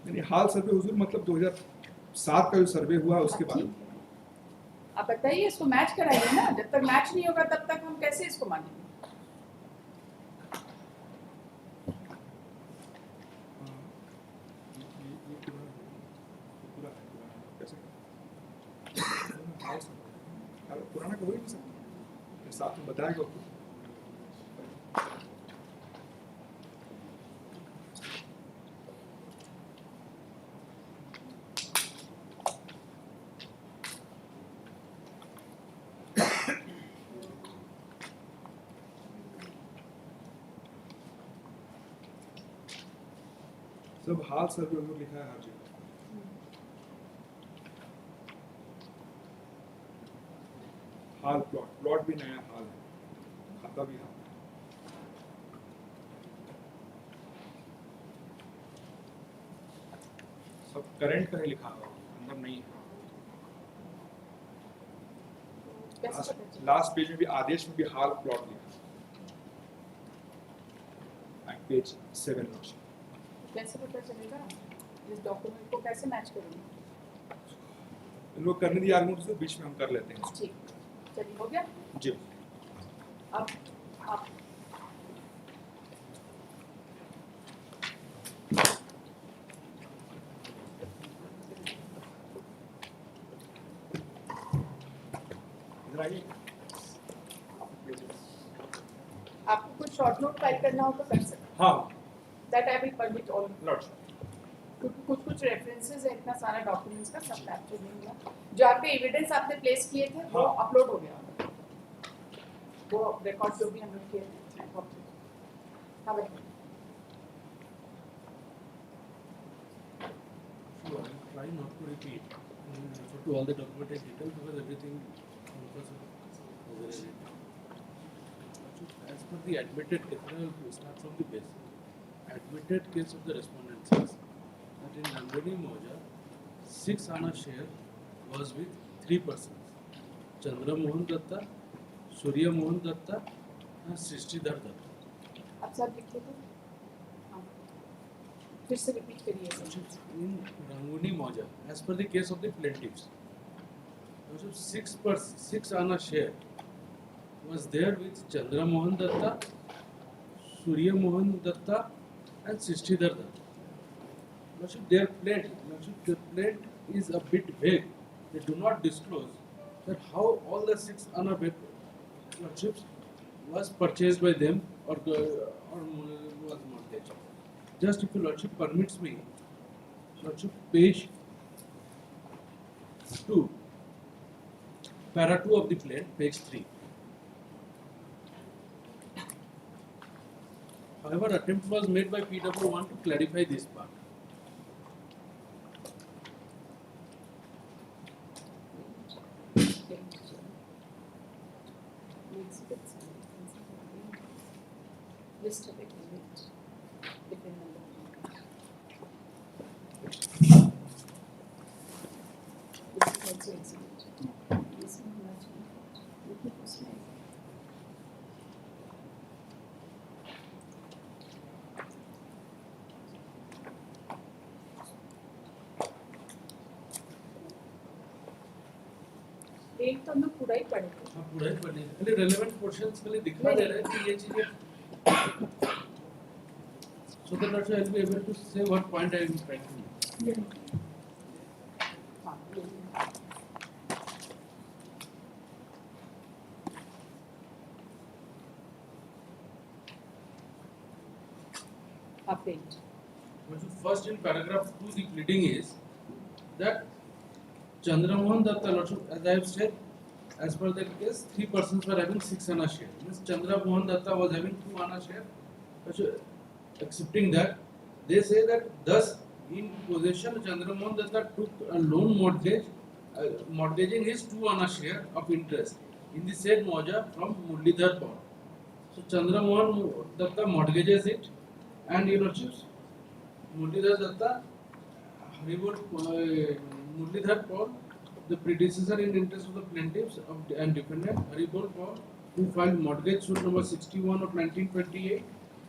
नहीं हाल सर्वे हुजूर मतलब 2007 का जो सर्वे हुआ उसके अब बाद। ठीक। आप बताइए, इसको मैच कराइए ना। जब तक मैच नहीं होगा तब तक हम कैसे इसको मानेंगे? पुराना का हो ही नहीं सकता, साथ में बताएगा आपको। सब हाल सर्वे उन्होंने लिखा है हर जगह। हाल प्लॉट भी नया हाल है, खाता भी हाल। सब करंट का ही लिखा हुआ अंदर नहीं है। कैसे पता चले? लास्ट पेज में भी आदेश में भी हाल प्लॉट लिखा है, पेज 7। कैसे पता चलेगा? इस डॉक्यूमेंट को कैसे मैच करेंगे? इन लोग करने दिया आर्गुमेंट से बीच में हम कर लेते हैं। ठीक, चलिए हो गया। जी अब आप इधर आइए। आपको कुछ शॉर्ट नोट फाइल करना हो तो कर सकते हैं। हाँ that I will permit all, Lord क्योंकि कुछ रेफरेंसेस है, इतना सारा डॉक्यूमेंट्स का सब कैप्चर नहीं हुआ। जो आपके एविडेंस आपने प्लेस किए थे वो हाँ। अपलोड हो गया, वो रिकॉर्ड जो भी हम लोग किए थे। हाँ बताइए। Try not to repeat. Refer to all the documented details because everything was there. As per the admitted case, I will start from the basic. Admitted case of the respondent says that in Nandini Moja, 6 Anna share was with 3 persons: Chandra Mohan Datta, Surya Mohan Datta, and Srishdhar Datta. अब सब लिखे थे, हाँ। फिर से repeat करिए। In Ranguni Moja, as per the case of the plaintiffs, also 6 Anna share was there with Chandra Mohan Datta, Surya Mohan Datta, and Srishdhar Datta. Their plaint is a bit vague. They do not disclose that how all the 6 ANA lordships was purchased by them or was mortgaged. Just if your lordship permits me, lordship, page 2, para 2 of the plan, page 3. However, attempt was made by PW1 to clarify this part. List of exhibits. Different number. This is also exhibit. This one much more. Look at this one. एक तो हमने पूरा ही पढ़ा था। हाँ पूरा ही पढ़ने खाली relevant portions खाली दिखा दे रहा है कि ये चीजें so that also I'll be able to say what point I am trying to make. हाँ, page. First in paragraph 2 the pleading is that Chandramohan Datta lordship, as I have said, as per the case, 3 persons were having 6 ANA share. Means Chandramohan Datta was having 2 ANA share. Accepting that, they say that thus in possession Chandramohan Datta took a loan mortgage, mortgaging his 2 ANA share of interest in the said moja from Murlidhar Paul. So Chandramohan Datta mortgages it, and your lordships, Murlidhar Datta, Murlidhar Paul, the predecessor in interest of the plaintiffs and defendant, Haribol Paul, who filed mortgage suit number 61 of 1928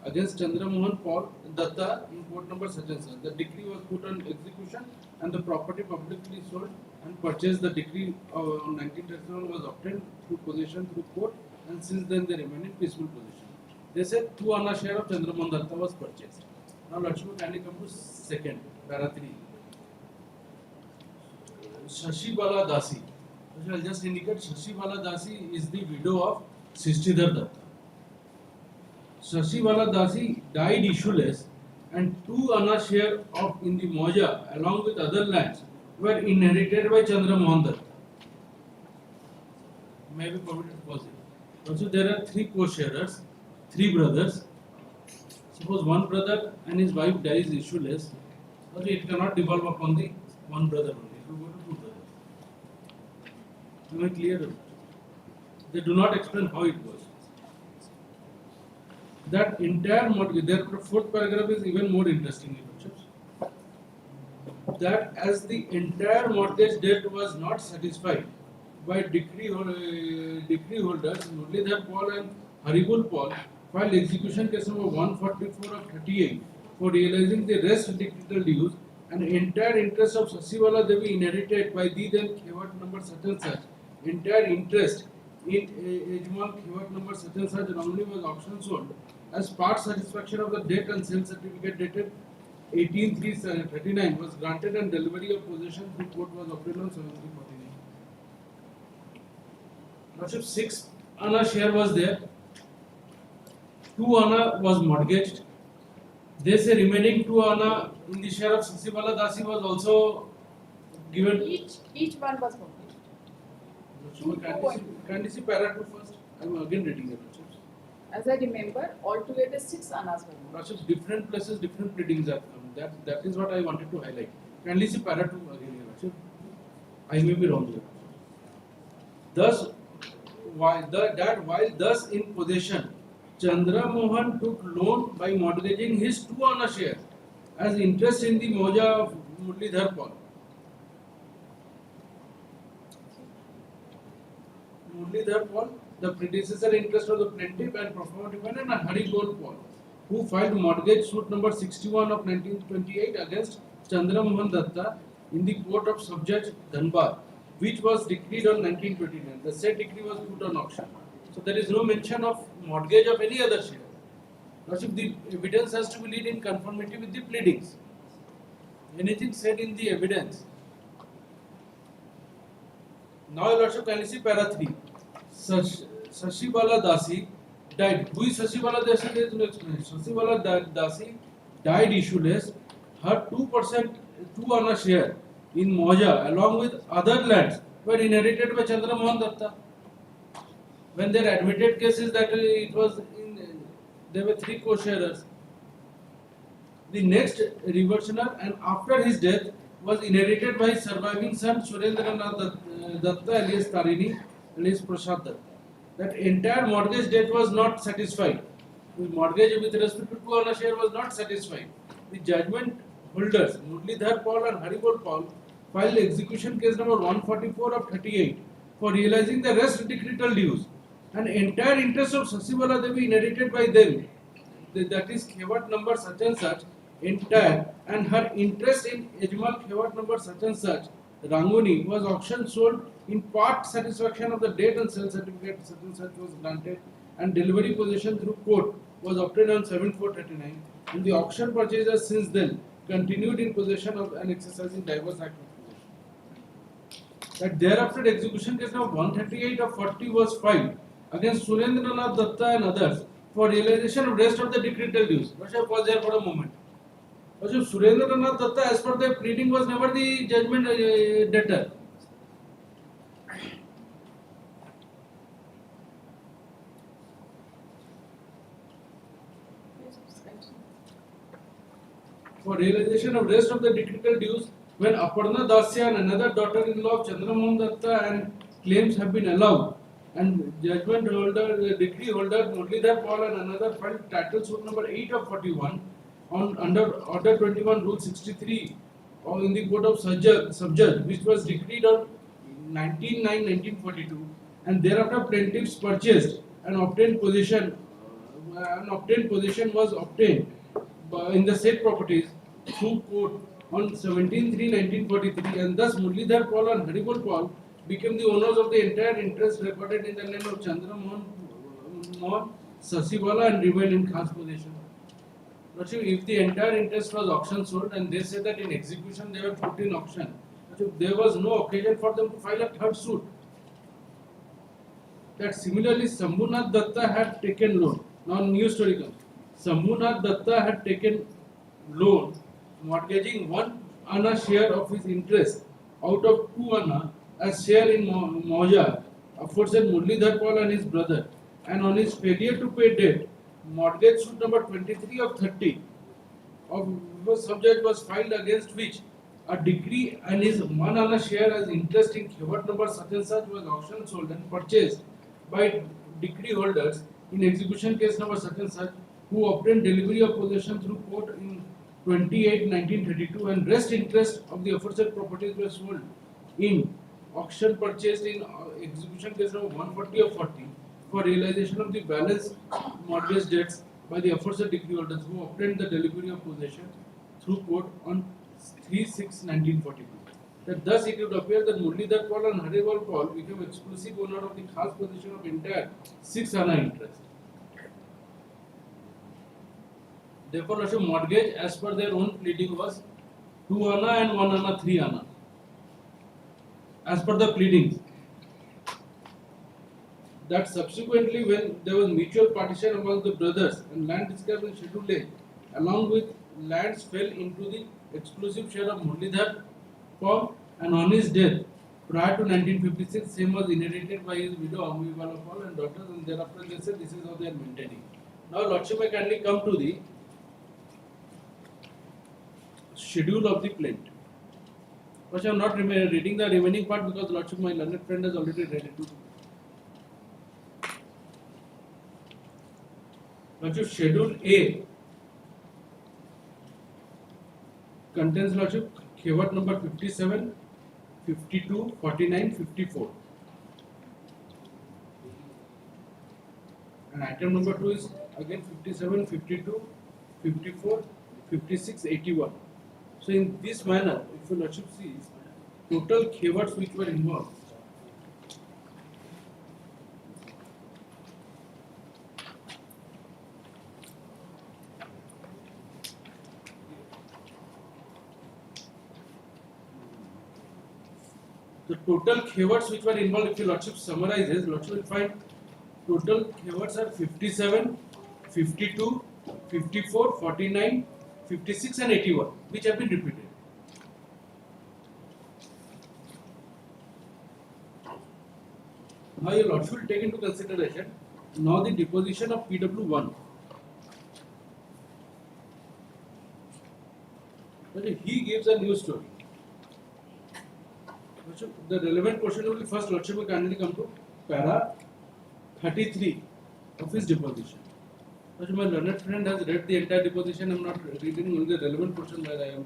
against Chandramohan Paul Datta in court number such and such. The decree was put on execution and the property publicly sold and purchased. The decree on 1937 was obtained through possession through court, and since then they remain in peaceful possession. They said 2 ANA share of Chandramohan Datta was purchased. Now Lordship, can you come to second, para 3. Shashi Bala Dasi. I will just indicate Shashi Bala Dasi is the widow of Srishtridhar Datta. Shashi Bala Dasi died issueless, and 2 ANA share of in the moja along with other lands were inherited by Chandramohan Datta. Maybe probably it was it. Also there are 3 co-sharers, 3 brothers. Suppose one brother and his wife dies issueless, also it cannot devolve upon the one brother only. It will go to 2 brothers. Am I clear? They do not explain how it goes. That entire mortgage, therefore, 4th paragraph is even more interesting. That as the entire mortgage debt was not satisfied by decree holders Murlidhar Paul and Haribol Paul filed execution case number 144 of 38 for realizing the rest decretal dues, and entire interest of Sasiwala Devi inherited by the then Khewat number such and such. Entire interest in Ejmal Khewat number such and such wrongly was auction sold as part satisfaction of the debt, and sale certificate dated 18/3/39 was granted, and delivery of possession through court was obtained on 7/3/49. Lordship, 6 ANA share was there, 2 ANA was mortgaged. They say remaining 2 ANA in the share of Sasiwala Dasi was also given. Each one was mortgaged. Can you see para 2 first? I am again reading it. As I remember, altogether 6 ANAs were mortgaged. Lordships, different places, different pleadings have come. That is what I wanted to highlight. Can you see para 2 again here, Lordship? I may be wrong here. Thus, while thus in possession, Chandra Mohan took loan by mortgaging his 2 ANA share as interest in the moja of Murlidhar Paul. Murlidhar Paul, the predecessor interest of the plaintiff and proforma defendant, and Haribol Paul, who filed mortgage suit number 61 of 1928 against Chandra Mohan Datta in the court of subject Dhanbad, which was decreed on 1929. The said decree was put on auction. So there is no mention of mortgage of any other share. Lordship, the evidence has to be laid in conformity with the pleadings. Anything said in the evidence Now, your lordship, can you see para 3? Shashibala Dasi died. Who is Shashibala Dasi? There is no explanation. Shashibala Dasi died issueless. Her 2%, 2 anna share in Moja along with other lands were inherited by Chandra Mohan Datta. When their admitted cases that it was in, there were 3 co-sharers. The next reversioner and after his death was inherited by his surviving son Surendranath Datta alias Tarini alias Prasad Datta. That entire mortgage debt was not satisfied. The mortgage with respect to 2 anna share was not satisfied. The judgment holders Murlidhar Paul and Haribol Paul filed execution case number 144 of 38 for realizing the rest decretal dues. An entire interest of Sasibala Devi inherited by them, that is Khewat number such and such, entire, and her interest in Ejmal Khewat number such and such, Rangoni, was auction sold in part satisfaction of the date and sale certificate such and such was granted, and delivery possession through court was obtained on 7/4/39, and the auction purchaser since then continued in possession of and exercising diverse acts of possession. That thereafter execution case number 138 of 40 was filed against Surendranath Datta and others for realization of rest of the decretal dues. But I pause there for a moment. But Surendranath Datta, as per the pleading, was never the judgment debtor. For realization of rest of the decretal dues, when Aparna Dasya and another daughter-in-law of Chandramohan Datta and claims have been allowed, and judgment holder, the decree holder Murlidhar Paul and another filed title suit number 8 of 41 on under Order 21 Rule 63 in the Court of Subjudge, which was decreed on 19/9/1942, and thereafter plaintiffs purchased and obtained possession. Was obtained in the said properties through court on 17/3/1943, and thus Murlidhar Paul and Haribol Paul became the owners of the entire interest recorded in the name of Chandra Mohan Sasibala and remained in Khan's possession. If the entire interest was auction sold and they said that in execution they were put in auction, there was no occasion for them to file a third suit. That similarly Sambhunath Datta had taken loan. Now new story comes. Sambhunath Datta had taken loan mortgaging 1 anna share of his interest out of 2 anna as share in Mauja aforesaid Murlidhar Paul and his brother, and on his failure to pay debt, mortgage suit number 23 of 30 of subject was filed against which a decree and his 1 anna share as interest in Khewat number such and such was auction sold and purchased by decree holders in execution case number such and such, who obtained delivery of possession through court in 28/1932, and rest interest of the aforesaid properties were sold in auction purchased in execution case number 140 of 40 for realization of the balance mortgage debts by the aforesaid decree holders who obtained the delivery of possession through court on 3/6/1942. That thus it would appear that Murlidhar Paul and Haribol Paul became exclusive owner of the Khas possession of entire 6 anna interest. Therefore, a mortgage as per their own pleading was 2 anna and 1 anna 3 anna. As per the pleadings, that subsequently when there was mutual partition among the brothers and land described in Schedule A, along with lands fell into the exclusive share of Murlidhar Paul, and on his death prior to 1956, same was inherited by his widow Ambiwala Paul and daughters, and thereafter they said this is how they are maintaining. Now, Lordship, I kindly come to the schedule of the plaintiff. But I am not reading the remaining part because Lordship, my learned friend has already read it. Lordship, Schedule A contains, Lordship, Khewat number 57, 52, 49, 54. And item number 2 is again 57, 52, 54, 56, 81. So in this manner, if your Lordship sees, total Khewats which were involved, the total keywords which were involved, if your Lordship summarizes, Lordship will find total keywords are 57, 52, 54, 49, 56 and 81, which have been repeated. Now your Lordship will take into consideration now the deposition of PW1. He gives a new story. The relevant portion will be first. Lordship will kindly come to para 33 of his deposition. My learned friend has read the entire deposition. I am not reading only the relevant portion where I am.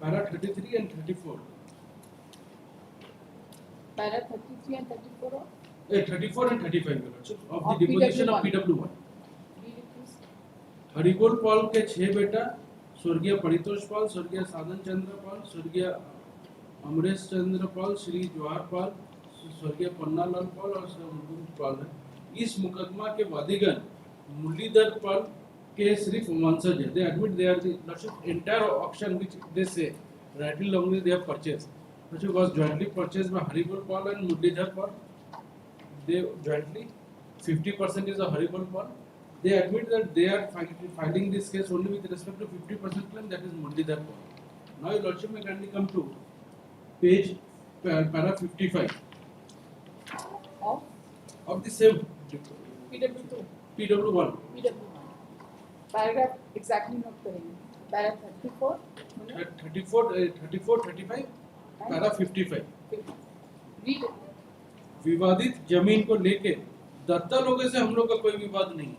Para 33 and 34. Para 33 and 34 34 and 35 of the deposition of PW1. हरिगोल पाल के 6 बेटा स्वर्गीय परितोष पाल, स्वर्गीय साधन चंद्र पाल, स्वर्गीय अमरेश चंद्र पाल, श्री जवाहर पाल, स्वर्गीय पन्नालाल पाल और श्री पाल है। इस मुकदमा के वादीगण मुरलीधर पाल के सिर्फ वंशज है। They admit they are the entire auction which they say rightly wrongly they have purchased, which was jointly purchased by Harigol Paul and Murlidhar Paul. They jointly 50% is a Harigol Paul. They admit that they are filing this case only with respect to 50% claim, that is Murlidhar Paul. Now your Lordship may kindly come to page para 55 of the same PW2 PW1. Paragraph exactly note करेंगे। Para 34 35 para 55 read. विवादित जमीन को लेके दत्ता लोगों से हम लोग का कोई विवाद नहीं है।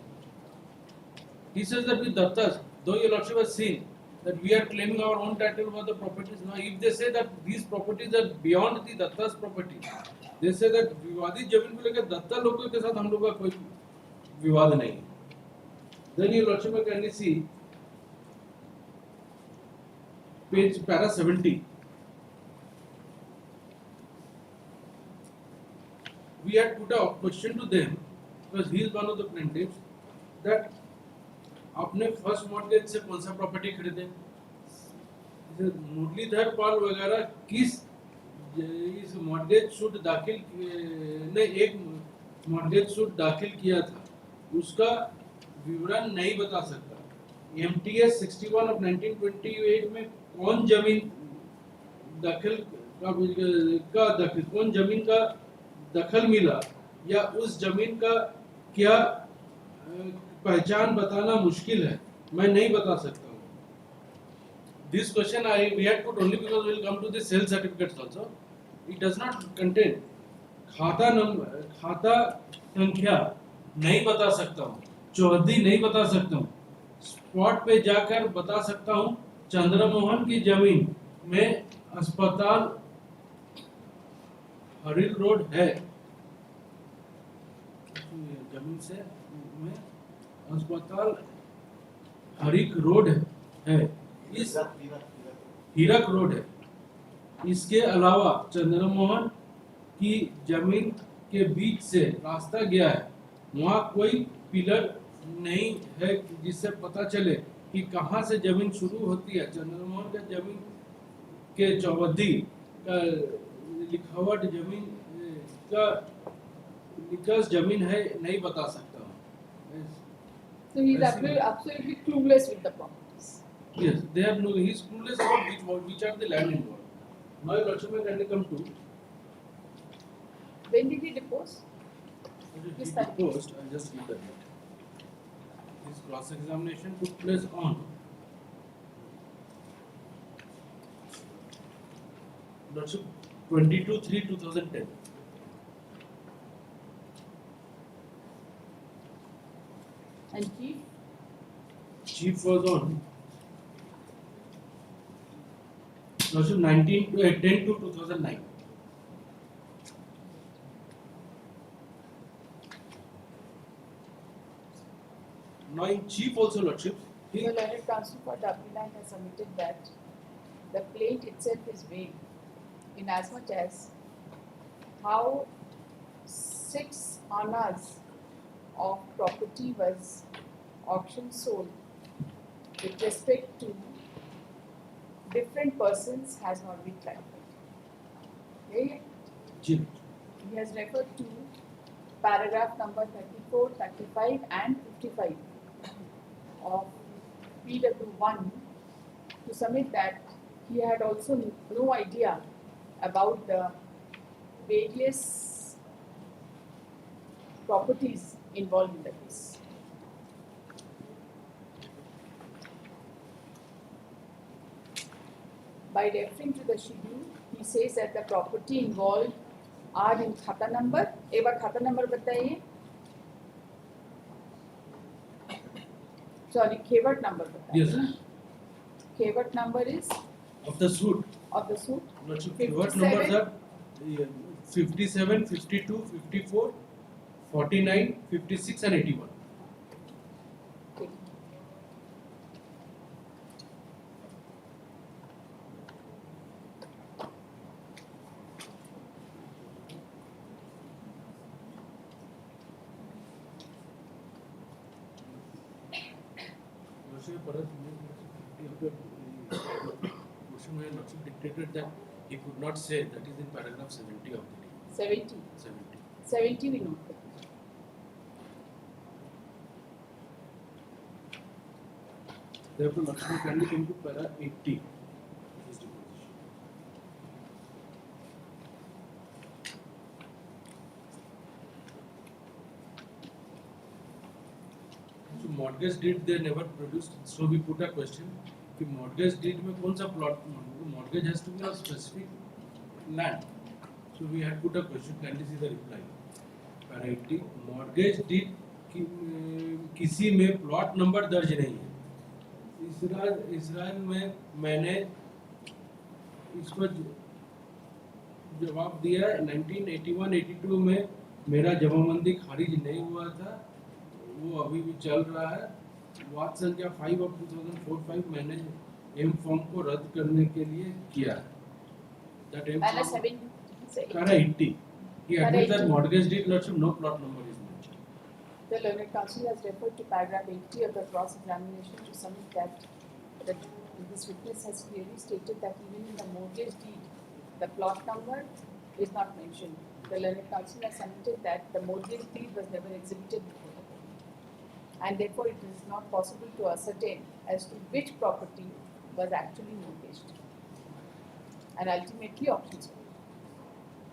He says that with Dattas, though your Lordship has seen that we are claiming our own title over the properties. Now, if they say that these properties are beyond the Datta's property, they say that विवादित जमीन को लेकर दत्ता लोगों के साथ हम लोग का कोई विवाद नहीं है। Then your Lordship can see page para 70. We had put a question to them because he is one of the plaintiffs that आपने फर्स्ट मॉर्गेज से कौन सा प्रॉपर्टी खरीदे, मुरलीधर पाल वगैरह किस इस मॉर्गेज सूट दाखिल ने एक मॉर्गेज सूट दाखिल किया था उसका विवरण नहीं बता सकता। MTS 61 of 1928 में कौन जमीन कौन जमीन का दखल मिला या उस जमीन का क्या पहचान बताना मुश्किल है, मैं नहीं बता सकता हूँ। This question we had put only because we will come to the sale certificates also. It does not contain खाता संख्या नहीं बता सकता हूँ, चौहदी नहीं बता सकता हूँ, स्पॉट पे जाकर बता सकता हूँ चंद्रमोहन की जमीन में अस्पताल हरिल रोड है, जमीन से में अस्पताल हरिक रोड है, इस हीरक रोड है। इसके अलावा चंद्रमोहन की जमीन के बीच से रास्ता गया है, वहाँ कोई पिलर नहीं है जिससे पता चले कि कहाँ से जमीन शुरू होती है। चंद्रमोहन का जमीन के चौहदी का लिखावट जमीन का निकास जमीन है, नहीं बता सकता हूँ। So he is absolutely clueless with the properties. Yes, they have no. He is clueless about which are the land involved. Now your Lordship may kindly come to. When did he depose? He deposed. I'll just give the date. His cross-examination took place on Lordship 22/3/2010. And Chief was on Lordship 10/2/2009. Now in Chief also Lordship, the learned counsel for W9 has submitted that the plaint itself is vague in as much as how 6 annas of property was auction sold with respect to different persons has not been clarified. Okay? Ji He has referred to paragraph number 34, 35 and 55 of PW1 to submit that he had also no idea about the various properties involved in the case. By referring to the schedule, he says that the property involved are in खाता number. एक बार खाता number बताइए. Sorry, खेवट number बताइए. Yes. खेवट number is of the suit. of the suit. What numbers are 57, 52, 54, 49, 56 and 81. Okay. Question where Lordship dictated that he could not say, that is in paragraph 70 of the DD. 70. 70. 70 we know. Therefore, Lordship can come to para 80. So mortgage deed they never produced. So we put a question: कि mortgage deed में कौन सा plot? Mortgage has to be a specific land. So we had put a question. Kindly see the reply. Para 80 mortgage deed किसी में plot number दर्ज नहीं है. Israel में मैंने इसको जवाब दिया 1981-82 में मेरा जमाबंदी खारिज नहीं हुआ था, वो अभी भी चल रहा है. वाद संख्या 5 of 2004-5 मैंने एम फॉर्म को रद्द करने के लिए किया है. That M Para form 70. para 80. He Para admits that 80. mortgage deed Lordship no plot number is mentioned. The learned counsel has referred to paragraph 80 of the cross-examination to submit that this witness has clearly stated that even in the mortgage deed, the plot number is not mentioned. The learned counsel has submitted that the mortgage deed was never exhibited before the court, and therefore it is not possible to ascertain as to which property was actually mortgaged and ultimately auctioned sold.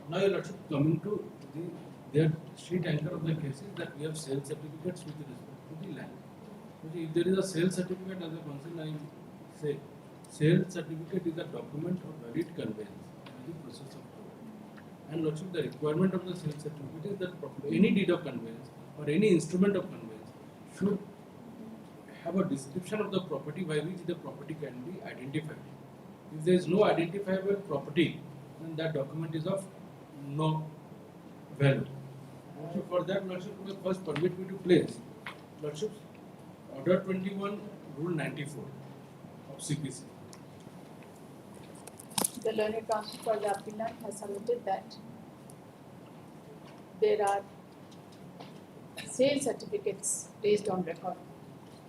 Now, Your Lordship, coming to their street anchor of the case is that we have sale certificates with respect to the land. So if there is a sale certificate, as a concern, I say sale certificate is a document of valid conveyance in the process of property. And Lordship, the requirement of the sale certificate is that any deed of conveyance or any instrument of conveyance should have a description of the property by which the property can be identified. If there is no identifiable property, then that document is of no value. So for that, Lordship, first permit me to place Lordship Order 21, Rule 94 of CPC. The learned counsel for the appellant has submitted that there are sale certificates placed on record,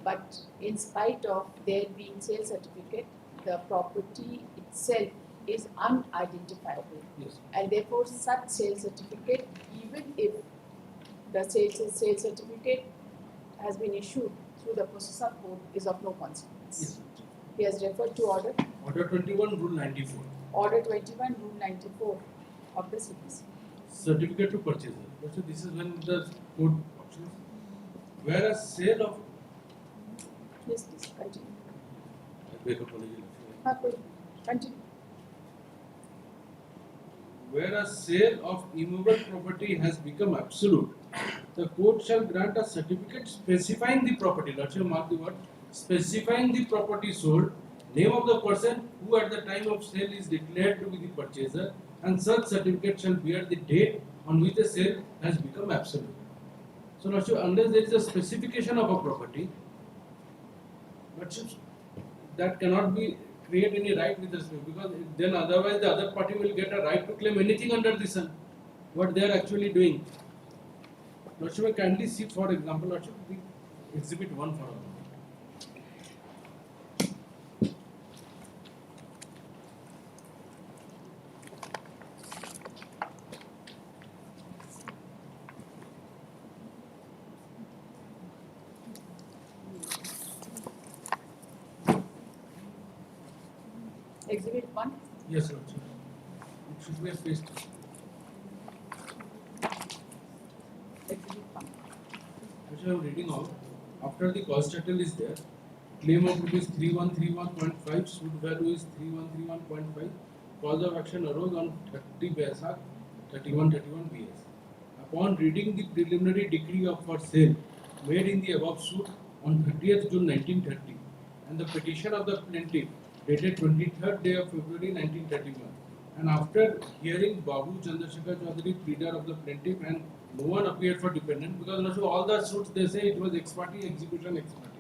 but in spite of there being sale certificate, the property itself is unidentifiable. Yes. And therefore such sale certificate, even if the sale certificate has been issued through the process of court, is of no consequence. Yes. He has referred to order Order 21, Rule 94. Order 21, Rule 94 of the CPC. Certificate to purchaser. So this is when the court options. Whereas sale of Yes, please continue. I beg apology. Continue. Whereas sale of immovable property has become absolute, the court shall grant a certificate specifying the property. Lordship, mark the word, specifying the property sold, name of the person who at the time of sale is declared to be the purchaser, and such certificate shall bear the date on which the sale has become absolute. So, Lordship, unless there is a specification of a property, Lordship, that cannot be create any right with respect, because then otherwise the other party will get a right to claim anything under the sun, what they are actually doing. Lordship, kindly see for example, Lordship, the exhibit 1 for a moment. Exhibit 1. Yes, Lordship. It should be a page. Exhibit 1. Which I am reading out. After the cost title is there, claim of rupees 3131.5, suit value is 3131.5. Cause of action arose on 30 Baisakh 3131 BS. Upon reading the preliminary decree of for sale made in the above suit on 30th June 1930 and the petition of the plaintiff dated 23rd day of February 1931, and after hearing Babu Chandrasekhar Chaudhary, pleader of the plaintiff, and no one appeared for defendant, because all the suits they say it was ex parte execution ex parte.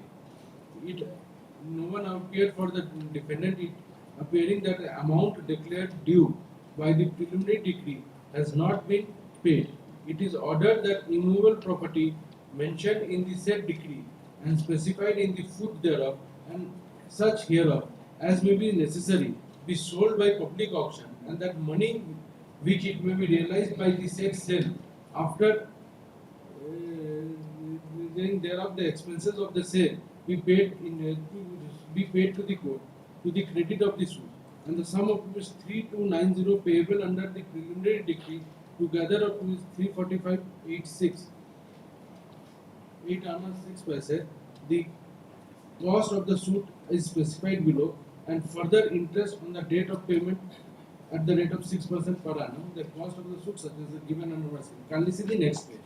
No one appeared for the defendant, it appearing that the amount declared due by the preliminary decree has not been paid. It is ordered that immovable property mentioned in the said decree and specified in the foot thereof and such hereof as may be necessary be sold by public auction, and that money which it may be realized by the said sale after thereof the expenses of the sale be paid to the court to the credit of the suit, and the sum of rupees 3290 payable under the preliminary decree together of rupees 345.86 8 anna 6 paise. The cost of the suit is specified below, and further interest on the date of payment at the rate of 6% per annum. The cost of the suit such as given under verse. Kindly see the next page.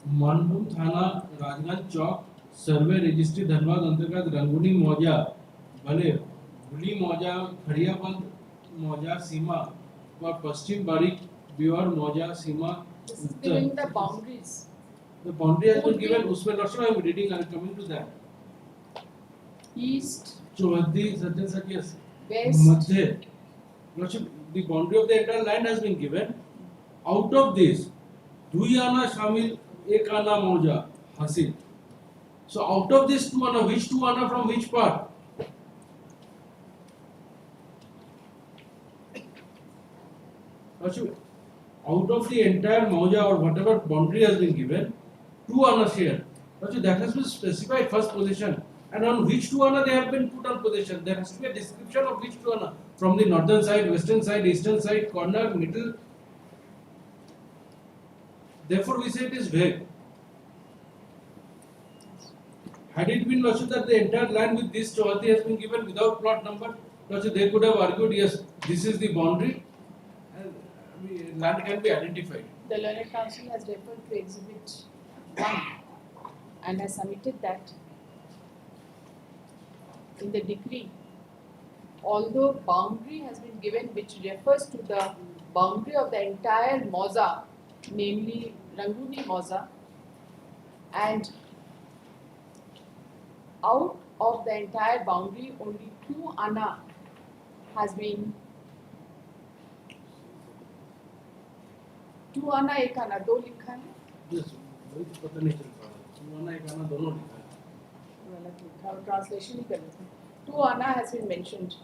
Manbhum थाना राजगंज चौक सर्वे registry Dhanbad अंतर्गत रंगुनी मौजा भले भूली मौजा खड़ियाबंद मौजा सीमा और पश्चिम बारीक बिहार मौजा सीमा This is giving the boundaries. The boundary has been given. उसमें लक्ष्य I am reading. I am coming to that. East, चौहद्दी सत्य सत्य west, मध्य लक्ष्य the boundary of the entire land has been given. Out of this, दुई आना शामिल एक आना मौजा हासिल. So out of this 2 आना, which 2 आना from which part? Out of the entire mauja or whatever boundary has been given, 2 anna share. That has been specified first position, and on which 2 anna they have been put on position. There has to be a description of which 2 anna, from the northern side, western side, eastern side, corner, middle. Therefore, we say it is vague. Had it been Lordship that the entire land with this Chauhati has been given without plot number, Lordship, they could have argued, yes, this is the boundary, and land can be identified. the learned counsel has referred to exhibit 1 and has submitted that in the decree, although boundary has been given which refers to the boundary of the entire mauza, namely Ranguni mauza, and out of the entire boundary only 2 anna has been 2 anna 1 anna 2 लिखा है Yes, पता नहीं चल पा रहा. 2 आना 1 आना दोनों लिखा है. गलत लिखा और ट्रांसलेशन ही गलत है 2 anna has been mentioned.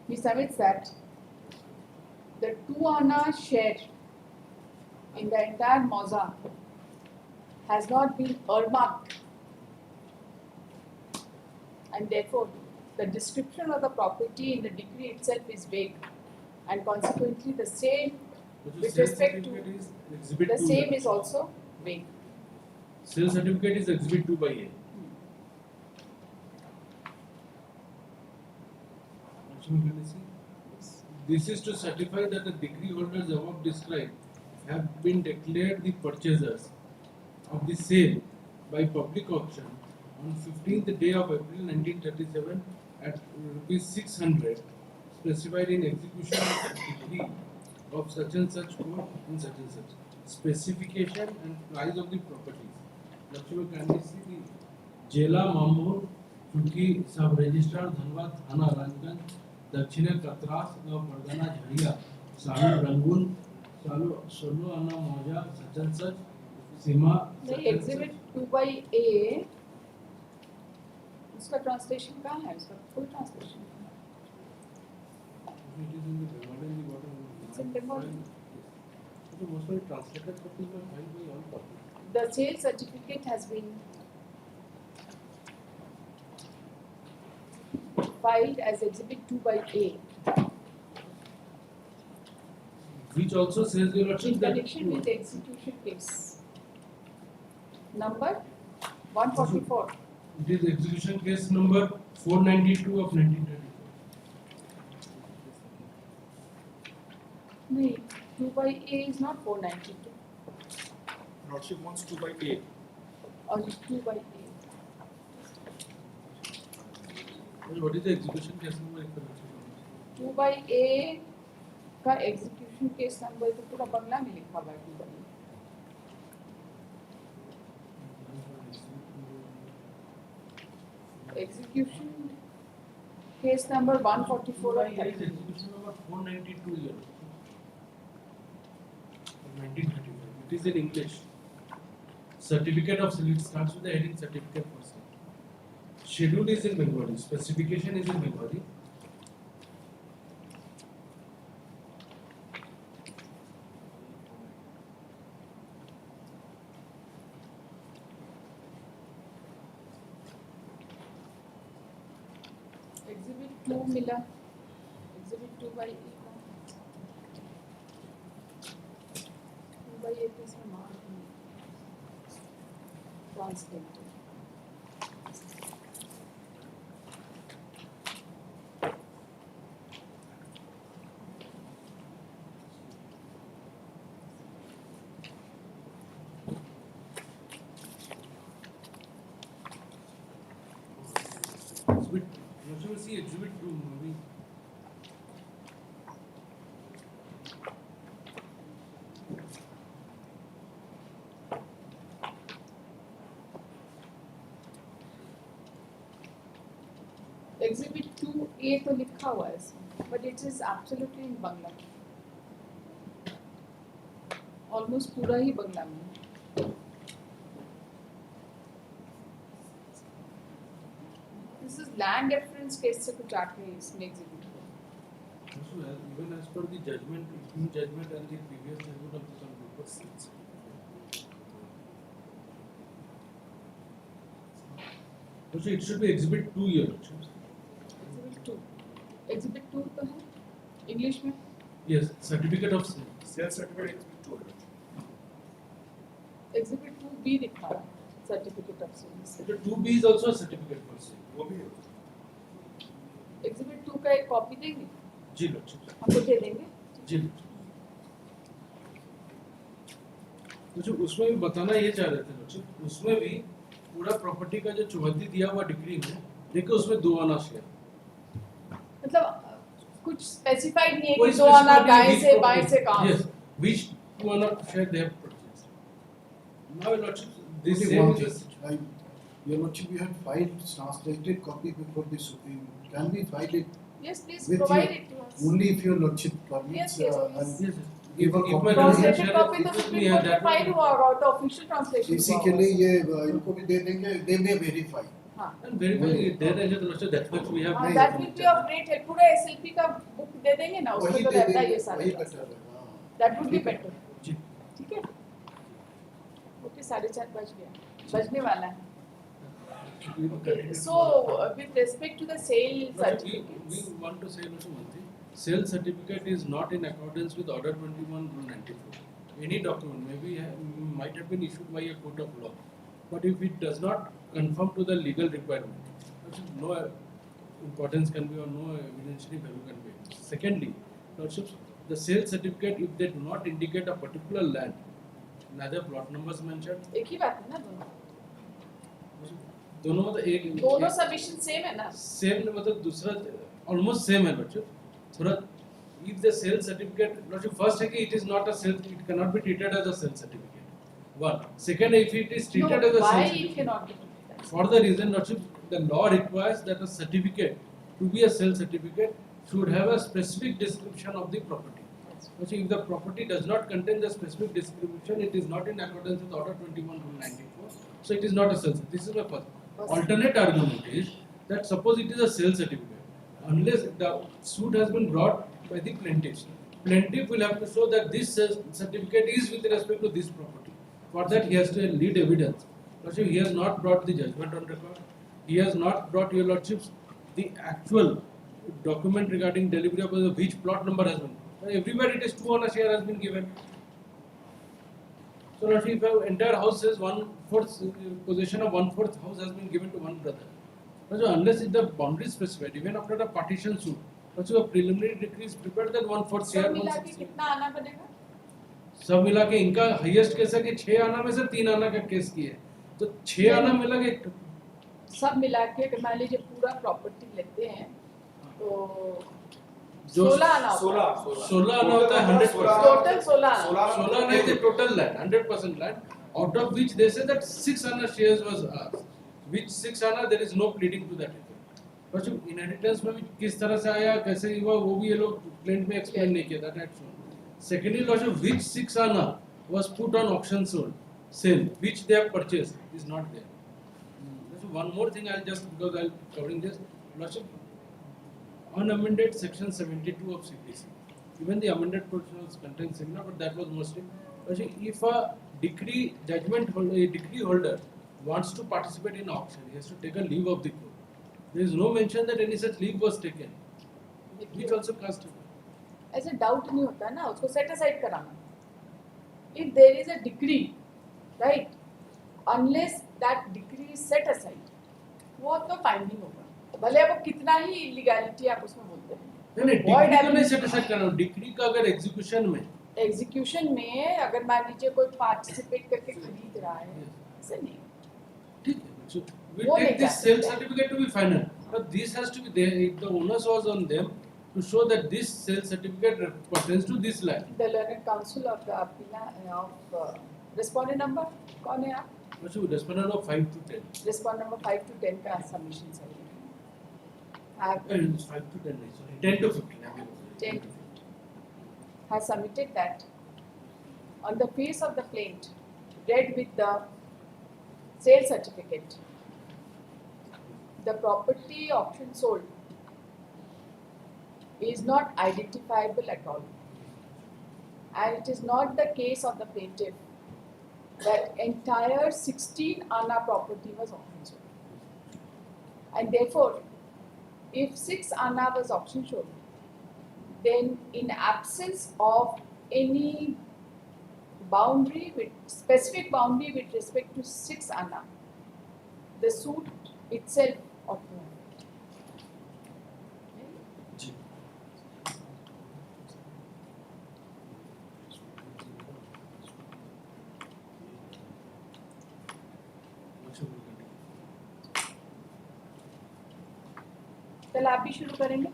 He submits that the 2 anna share in the entire mauza has not been earmarked, and therefore the description of the property in the decree itself is vague, and consequently the same with respect to the same is also vague. Sale certificate is exhibit 2 by A. This is to certify that the decree holders above described have been declared the purchasers of the sale by public auction on 15th day of April 1937 at rupees 600 specified in execution of the decree of such and such court in such and such. Specification and price of the properties. Lakshmi kindly see the Jela Mamur, Chunki Sub Registrar Dhanbad Thana Ranjan, Dakshine Katras, Pardana Jharia, Sahib Rangun, Sonu अन्ना मौजा सज्जन सच सीमा नहीं, exhibit 2/A उसका translation कहाँ है? उसका full translation it is in the Bengali bottom. It's in Bengali. So most of the translated copies were filed by all copies. The sale certificate has been filed as exhibit 2/A Which also says your lordship in that connection with the execution case number 144. it is execution case number 492 of 1934. No, 2/A is not 492 Lordship wants 2/A. or 2/A. What is the execution case number? 2/A का execution case number तो पूरा बंगला में लिखा हुआ है 2/A. Execution case number 144 of 30. Execution number 492 year. 1935. It is in English. Certificate of sale. It starts with the heading certificate for sale. Schedule is in Bengali. Specification is in Bengali. Exhibit 2 मिला. Exhibit 2/A का 2/A पे इसमें mark नहीं. Translated. Exhibit. You should see exhibit 2 movie. Exhibit 2A तो लिखा हुआ है इसमें, but it is absolutely in Bangla. Almost पूरा ही बंगला में. This is land reference case से कुछ आके इसमें exhibit हुआ. Also, even as per the judgment, new judgment and the previous judgment of the group of seats. Also, it should be exhibit 2 year. Exhibit 2. Exhibit 2 तो है English में. Yes, certificate of sale. Sales certificate exhibit 2. Exhibit 2B लिखा हुआ है. Certificate of sale. The 2B is also a certificate for sale. वो भी है. Exhibit 2 का एक कॉपी देंगे. जी लॉर्डशिप. हमको दे देंगे. जी लॉर्डशिप. तो उसमें भी बताना ये चाह रहे थे लॉर्डशिप, उसमें भी पूरा प्रॉपर्टी का जो चौहद्दी दिया हुआ डिग्री में देखो उसमें 2 आना शेयर. मतलब कुछ स्पेसिफाइड नहीं है कोई कि 2 आना specified दाएं which से बाएं से property- कहाँ. Yes, which 2 आना share they have purchased. Now lordship, this Only same one is a thing. Your lordship, you had filed translated copy before the Supreme. Can we file it Yes, please with provide you? it to us. Only if your lordship permits? Yes, yes, and yes. yes, yes. give a If my copy. translation Translated share copy is तो with me supreme and court में that file will हुआ होगा तो official translation इसी के लिए ये इनको भी दे देंगे, they may verify. हाँ. and verifying it there and lordship that much we have. हाँ, नहीं, that will be of great help. पूरा SLP का बुक दे देंगे ना, उसमें वही तो दे रहता है देंगे, ये सारे. वही better है. हाँ. That would be ठीक है. better. जी. ठीक है. ओके 4:30 बज गया. बजने वाला है. Okay. So with respect to the sale We certificates. want to say also one thing. Sale certificate is not in accordance with Order 21 Rule 94. Any document might have been issued by a court of law, but if it does not conform to the legal requirement, no importance can be or no evidentiary value can be. Secondly, lordships, the sale certificate, if they do not indicate a particular land, neither plot numbers mentioned, एक ही बात है ना दोनों. दोनों मतलब एक दोनों submission same है ना. सेम मतलब दूसरा ऑलमोस्ट सेम है लॉर्डशिप. थोड़ा if the sale certificate lordship first है कि it is not a sale, it cannot be treated as a sale certificate. One. Second, if it is treated as a why sale it certificate, cannot be treated? for the reason lordship, the law requires that a certificate to be a sale certificate should have a specific description of the property. So if the property does not contain the specific description, it is not in accordance with Order 21/94. So it is not a sale. This is my first. Alternate argument is that suppose it is a sale certificate, unless the suit has been brought by the plaintiff, plaintiff will have to show that this certificate is with respect to this property. For that, he has to lead evidence. So he has not brought the judgment on record. He has not brought, your lordships, the actual document regarding delivery of which plot number has been. Everywhere it is 2 on a share has been given. So if the entire house says 1/4 possession of 1/4 house has been given to one brother. So unless the boundary is specified, even after the partition suit, also a preliminary decree is prepared that 1/4 share. सब मिला के कितना आना बनेगा? सब मिला के इनका हाईएस्ट केस है कि 6 आना में से 3 आना का केस किया है, तो 6 आना मिला के सब मिला के अगर मान लीजिए पूरा प्रॉपर्टी लेते हैं तो जो 16 आना होता है। 16 आना होता है 100%. टोटल 16 नहीं the total land, 100% land, out of which they say that 6 आना shares was ours, which 6 आना there is no pleading to that effect. पर जो inheritance में भी किस तरह से आया, कैसे हुआ, वो भी ये लोग plaint में explain नहीं किया, that I had shown. Secondly, also which 6 आना was put on auction sale, which they have purchased is not there. So one more thing I'll just, because I'll covering this, Lordship, unamended section 72 of CPC. Even the amended portion was contained similar, but that was mostly. If a decree holder wants to participate in auction, he has to take a leave of the court. There is no mention that any such leave was taken, which also casts. ऐसे doubt नहीं होता ना, उसको set aside कराना. If there is a decree, right, unless that decree is set aside, वो तो finding होगा. भले वो कितना ही इलीगैलिटी आप उसमें बोलते हैं. नहीं, डिक्री को नहीं सेट असाइड करना. डिक्री का अगर एग्जीक्यूशन में अगर मान लीजिए कोई पार्टिसिपेट करके खरीद रहा है, ऐसे नहीं. ठीक है. So we take this sale certificate to be final, but this has to be there. If the onus was on them to show that this sale certificate pertains to this land. The learned counsel of the respondent number कौन है आप? Respondent number 5 to 10. Respondent number 5 to 10 का submission है. 5 to 10 नहीं, sorry, 10 to 15. 10 to 15 has submitted that on the face of the plaint, read with the sale certificate, the property auction sold is not identifiable at all, and it is not the case of the plaintiff that entire 16 Anna property was auction sold, and therefore if 6 Anna was auction sold, then in absence of any boundary with specific boundary with respect to 6 Anna, the suit itself ought to have. कल आप भी शुरू करेंगे.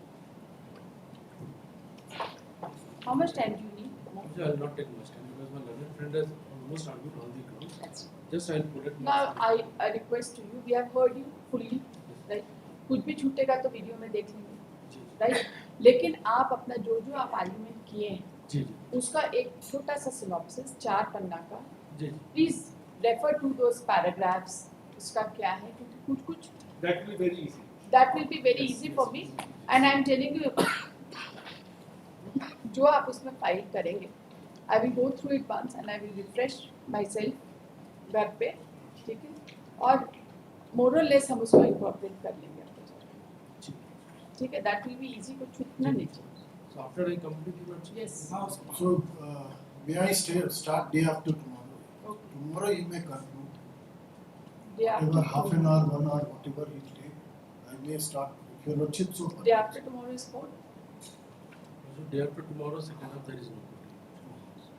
How much time do you need? I will not take much time because my learned friend has almost argued all the grounds. That's Just I will put it. now I request to you. We have heard you fully, right? कुछ भी छूटेगा तो video में देख लेंगे, right? लेकिन आप अपना जो आप आर्गुमेंट किए हैं, उसका एक छोटा सा सिनॉप्सिस 4 पन्ना का, please refer to those paragraphs. उसका क्या है, क्योंकि कुछ That will be very easy. that will be very easy for me, and I am telling you, जो आप उसमें फाइल करेंगे, I will go through it once and I will refresh myself घर पे, ठीक है, और more or less हम उसको incorporate कर लेंगे आपके साथ, ठीक है. That will be easy, कुछ छूटना नहीं चाहिए. So after I complete it, Yes. So, may I start day after tomorrow? Okay. Tomorrow you may conclude. Day Whatever, after half an tomorrow. hour, 1 hour, whatever it take, I may start. If your lordship so. Day after tomorrow is 4. so day after tomorrow, second half there is no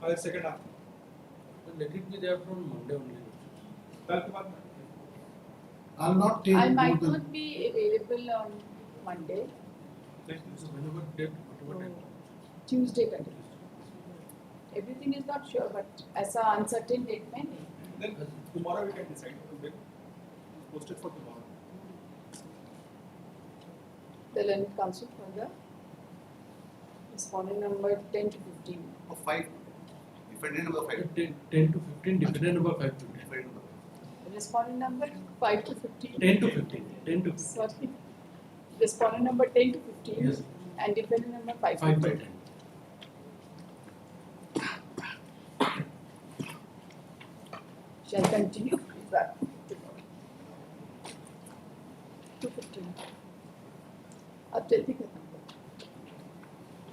court. Second half. But let it be there from Monday only. कल के बाद I'll not take. I more might than- not be available on Monday, So whenever date, whatever time. Tuesday का day. Everything is not sure, but ऐसा uncertain date में नहीं. Then tomorrow we can decide. Today posted for tomorrow. The learned counsel for the Respondent number 10 to 15. Of 5. Defendant number 5. 10 to 15, defendant number 5 to 10. Defendant number 5. Respondent number 5 to 15. 10 to 15. 10 to 15. Sorry. Respondent number 10 to 15. Yes. And defendant number 5 5 to by 10. 10. Shall I continue? 215. अब जल्दी खत्म करो।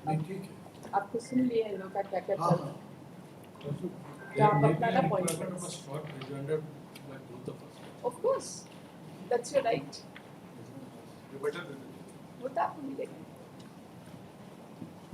नहीं ठीक है आपको सुन लिया इन लोग का क्या क्या हाँ चल रहा हाँ है। Also, तो आप maybe अपना a ना point requirement of करो। a short rejoinder by both of us. Of course, that's your right. You better than वो तो आपको मिलेगा।